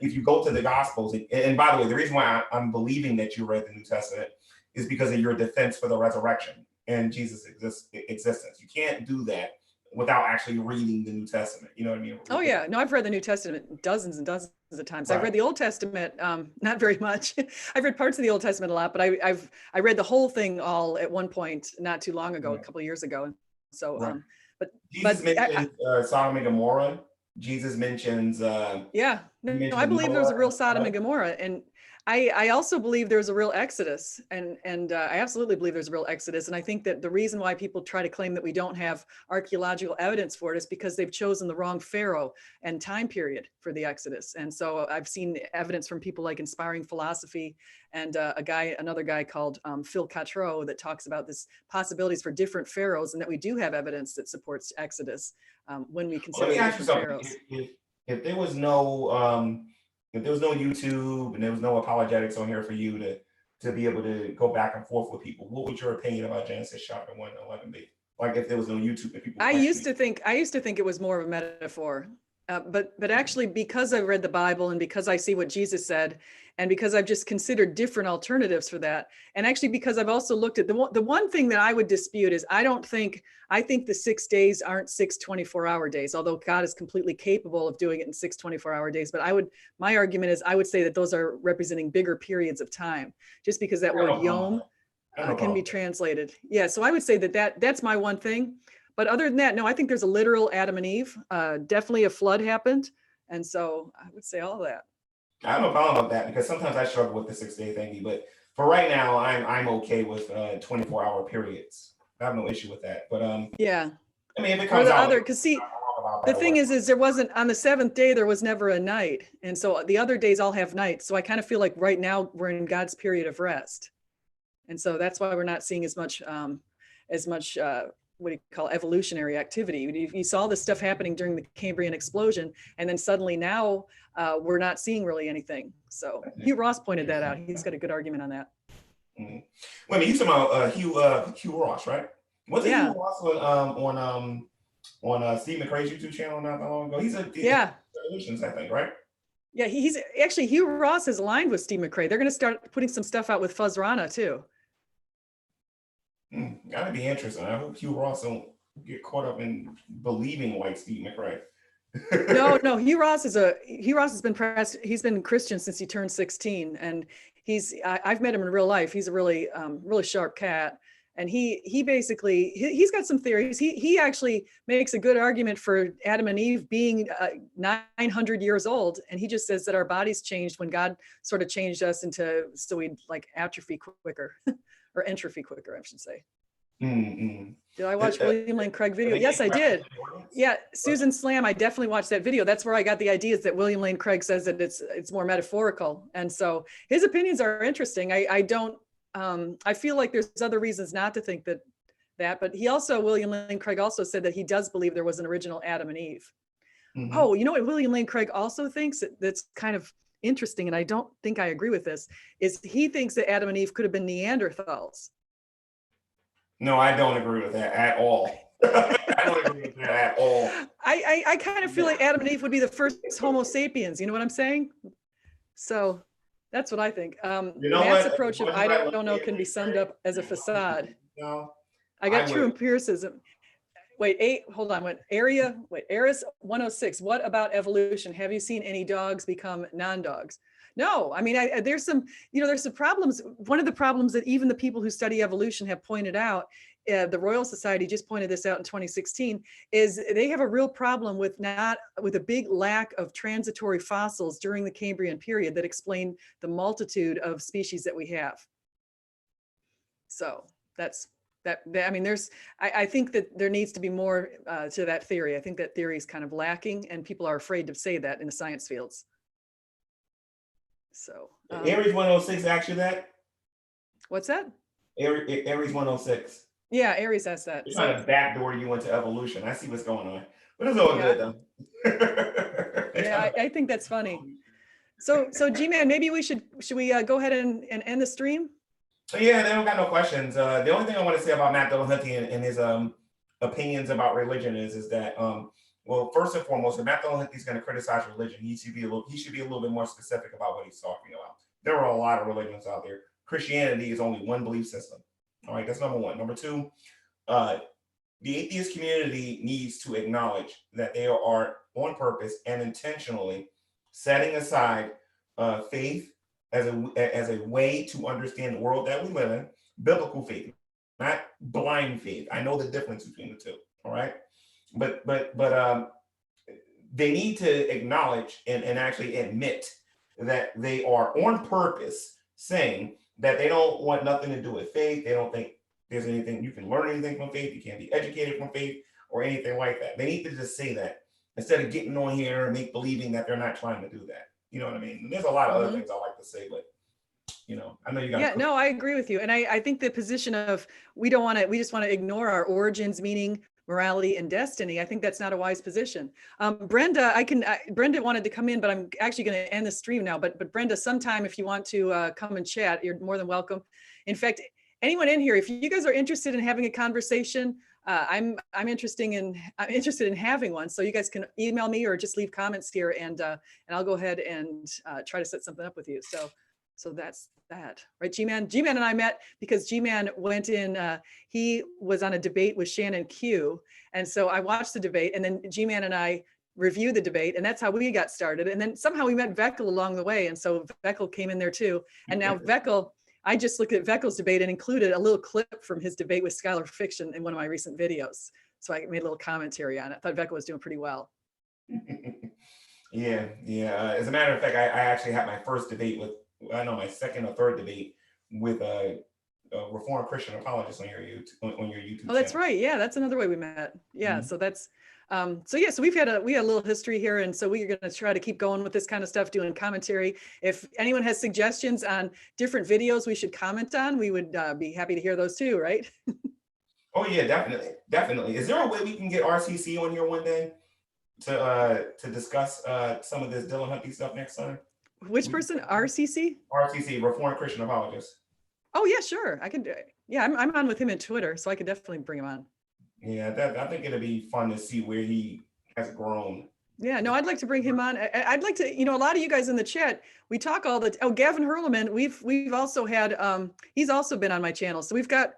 if you go to the Gospels, and by the way, the reason why I'm believing that you read the New Testament is because of your defense for the resurrection and Jesus' existence. You can't do that without actually reading the New Testament. You know what I mean? Oh yeah, no, I've read the New Testament dozens and dozens of times. Right. I've read the Old Testament, not very much. I've read parts of the Old Testament a lot, but I read the whole thing all at one point not too long ago, a couple of years ago. So, right. But Jesus mentioned Sodom and Gomorrah Jesus mentions. Yeah, He no, I mentions believe there was a real Noah. Sodom and Gomorrah, and I also believe there's a real Exodus, and I absolutely believe there's a real Exodus, and I think that the reason why people try to claim that we don't have archaeological evidence for it is because they've chosen the wrong pharaoh and time period for the Exodus, and so I've seen evidence from people like Inspiring Philosophy and another guy called Phil Cottrell that talks about this possibilities for different pharaohs, and that we do have evidence that supports Exodus when we Let consider me the ask you different something. pharaohs. If there was no if there was no YouTube and there was no apologetics on here for you to be able to go back and forth with people, what would your opinion about Genesis chapter 1 and 11 be? Like if there was no YouTube and people I used to think it was more of a metaphor, but actually, because I read the Bible and because I see what Jesus said, and because I've just considered different alternatives for that, and actually because I've also looked at the one thing that I would dispute is I think the 6 days aren't 6 24-hour days, although God is completely capable of doing it in 6 24-hour days. But my argument is I would say that those are representing bigger periods of time, just because that word yom can be translated. Yeah, so I would say that's my one thing. But other than that, no, I think there's a literal Adam and Eve. Definitely a flood happened. And so I would say all that. I have no problem with that because sometimes I struggle with the 6-day thingy, but for right now, I'm okay with 24-hour periods. I have no issue with that. But yeah, I mean, if it comes the out, other, because see, the thing is there wasn't on the 7th day, there was never a night. And so the other days all have nights. So I kind of feel like right now we're in God's period of rest. And so that's why we're not seeing as much what do you call evolutionary activity. You saw this stuff happening during the Cambrian explosion, and then suddenly now we're not seeing really anything. So Hugh Ross pointed that out. He's got a good argument on that. Mm-hmm. Wait a minute, you talking about Hugh Ross, right? What's Hugh Ross on Steve McRae's YouTube channel not that long ago? He's solutions, I think, right? Yeah, he's actually Hugh Ross is aligned with Steve McRae. They're going to start putting some stuff out with Fuzz Rana too. That'd be interesting. I hope Hugh Ross don't get caught up in believing like Steve McRae. No, Hugh Ross has been he's been Christian since he turned 16, and I've met him in real life. He's a really really sharp cat, and he basically he's got some theories. He actually makes a good argument for Adam and Eve being 900 years old, and he just says that our bodies changed when God sort of changed us so we'd like atrophy quicker. Or entropy quicker, I should say. Mm-hmm. Did I watch William Lane Craig video? Yes, I did. Yeah, Susan Slam, I definitely watched that video. That's where I got the ideas that William Lane Craig says that it's more metaphorical. And so his opinions are interesting. I feel like there's other reasons not to think that, but William Lane Craig also said that he does believe there was an original Adam and Eve. Mm-hmm. Oh, you know what William Lane Craig also thinks that's kind of interesting, and I don't think I agree with this, is he thinks that Adam and Eve could have been Neanderthals. No, I don't agree with that at all. I don't agree with that at all. I kind of feel like Adam and Eve would be the first Homo sapiens. You know what I'm saying? So that's what I think. Matt's approach of I don't know can be summed up as a facade. No, I got true empiricism. Wait, hold on. Aris 106. What about evolution? Have you seen any dogs become non-dogs? No, I mean, there's some problems. One of the problems that even the people who study evolution have pointed out, the Royal Society just pointed this out in 2016, is they have a real problem with a big lack of transitory fossils during the Cambrian period that explain the multitude of species that we have. So I think that there needs to be more to that theory. I think that theory is kind of lacking, and people are afraid to say that in the science fields. So Aries 106 actually that? What's that? Aries 106. Yeah, Aries has that. It's trying to backdoor you into evolution. I see what's going on, but it's all good though. Yeah, I think that's funny. So G-Man, maybe should we go ahead and end the stream? Yeah, they don't got no questions. The only thing I want to say about Matt Dillahunty and his opinions about religion is that well, first and foremost, if Matt Dillahunty is going to criticize religion, he should be a little bit more specific about what he's talking about. There are a lot of religions out there. Christianity is only one belief system. All right, that's number one. Number two, the atheist community needs to acknowledge that they are on purpose and intentionally setting aside faith as a way to understand the world that we live in, biblical faith, not blind faith. I know the difference between the two. All right, but they need to acknowledge and actually admit that they are on purpose saying that they don't want nothing to do with faith. They don't think there's anything you can learn anything from faith. You can't be educated from faith or anything like that. They need to just say that instead of getting on here and make believing that they're not trying to do that. You know what I mean? And there's a lot of other things I like to say, but I know you got. Yeah, no, I agree with you. And I think the position of we just want to ignore our origins, meaning, morality, and destiny. I think that's not a wise position. Brenda, Brenda wanted to come in, but I'm actually going to end the stream now. But Brenda, sometime if you want to come and chat, you're more than welcome. In fact, anyone in here, if you guys are interested in having a conversation, I'm interested in having one. So you guys can email me or just leave comments here, and I'll go ahead and try to set something up with you. So that's that, right? G-Man and I met because G-Man went in, he was on a debate with Shannon Q. And so I watched the debate, and then G-Man and I reviewed the debate, and that's how we got started. And then somehow we met Vekl along the way. And so Vekl came in there too. And now Vekl, I just looked at Vekl's debate and included a little clip from his debate with Scholar Fiction in one of my recent videos. So I made a little commentary on it. I thought Vekl was doing pretty well. Yeah. As a matter of fact, I actually had my first debate with, I know my second or third debate with a Reformed Christian apologist on your YouTube. Oh, that's channel. right. Yeah, that's another way we met. Yeah, so that's so we had a little history here, and so we're going to try to keep going with this kind of stuff, doing commentary. If anyone has suggestions on different videos we should comment on, we would be happy to hear those too, right? Oh yeah, definitely. Is there a way we can get RCC on here one day to discuss some of this Dillahunty stuff next time? Which person? RCC? RCC, Reformed Christian Apologist. Oh yeah, sure. I can do it. Yeah, I'm on with him on Twitter, so I could definitely bring him on. Yeah, I think it'd be fun to see where he has grown. Yeah, no, I'd like to bring him on. I'd like to, a lot of you guys in the chat, we talk all the, Gavin Hurleman, we've also had, he's also been on my channel. So we've got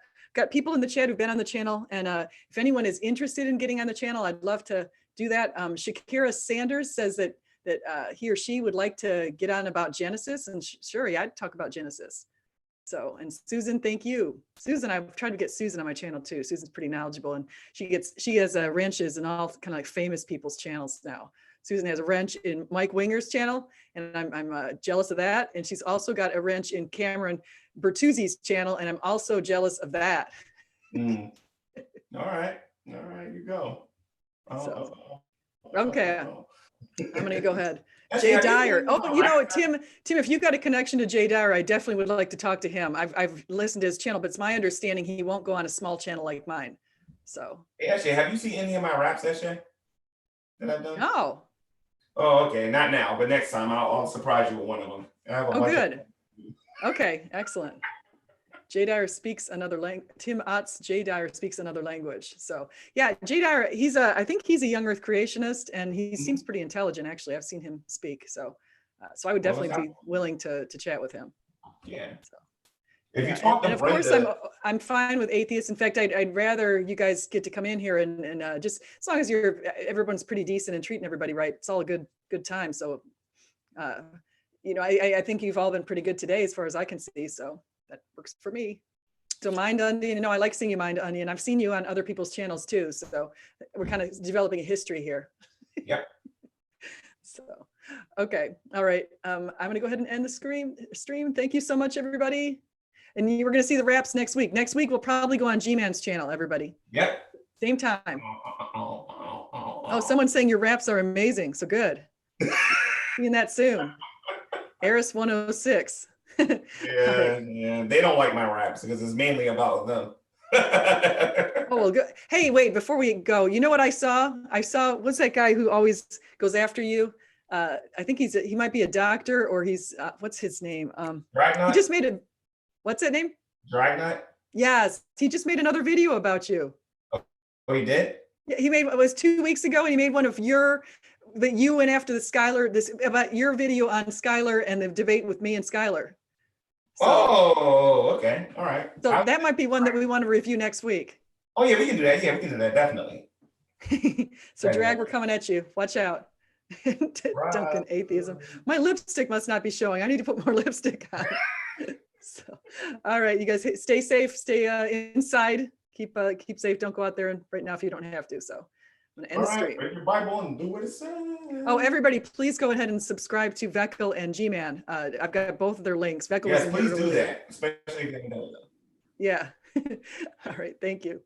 people in the chat who've been on the channel. And if anyone is interested in getting on the channel, I'd love to do that. Shakira Sanders says that he or she would like to get on about Genesis, and sure, yeah, I'd talk about Genesis. So, and Susan, thank you. Susan, I've tried to get Susan on my channel too. Susan's pretty knowledgeable, and she has wrenches in all kind of like famous people's channels now. Susan has a wrench in Mike Winger's channel, and I'm jealous of that. And she's also got a wrench in Cameron Bertuzzi's channel, and I'm also jealous of that. All right, you go. Okay. I'm gonna go ahead. Jay Dyer. Oh, Tim, if you've got a connection to Jay Dyer, I definitely would like to talk to him. I've listened to his channel, but it's my understanding he won't go on a small channel like mine. So. Hey, actually, have you seen any of my raps, Ashley, that I've done? No. Oh, okay. Not now, but next time I'll surprise you with one of them. Good. Okay, excellent. Jay Dyer speaks another language. Tim Otts, Jay Dyer speaks another language. So yeah, Jay Dyer, I think he's a young earth creationist, and he seems pretty intelligent, actually. I've seen him speak. So I would definitely be willing to chat with him. Yeah. So, if you talk to and of course, I'm fine with atheists. In fact, I'd rather you guys get to come in here and just as long as everyone's pretty decent and treating everybody right, it's all a good time. So, I think you've all been pretty good today as far as I can see. So that works for me. So Mind Onion, I like seeing you, Mind Onion. I've seen you on other people's channels too. So we're kind of developing a history here. Yep. So, okay. All right. I'm going to go ahead and end the stream. Thank you so much, everybody. And you were going to see the raps next week. Next week, we'll probably go on G-Man's channel, everybody. Yep. Same time. Oh, someone's saying your raps are amazing. So good. Seeing that soon. Eris 106. Yeah, they don't like my raps because it's mainly about them. Oh, well, good. Hey, wait, before we go, you know what I saw? What's that guy who always goes after you? I think he might be a doctor, or he's, what's his name? Dragnut? He just made what's that name? Dragnut? Yes, he just made another video about you. Oh, he did? Yeah, it was 2 weeks ago, and he made one of that you went after the Skylar, about your video on Skylar and the debate with me and Skylar. So, okay. All right. So that might be one that we want to review next week. Oh yeah, we can do that. Yeah, we can do that, definitely. So Drag, we're coming at you. Watch out. Duncan Atheism. My lipstick must not be showing. I need to put more lipstick on. So, all right, you guys stay safe, stay inside, keep safe. Don't go out there right now if you don't have to. So, I'm gonna end All the right, stream. read your Bible and do what it says. Oh, everybody, please go ahead and subscribe to Vekl and G-Man. I've got both of their links. Vekl was Yes, in here please do earlier. that, especially if you don't know them. Yeah. All right. Thank you.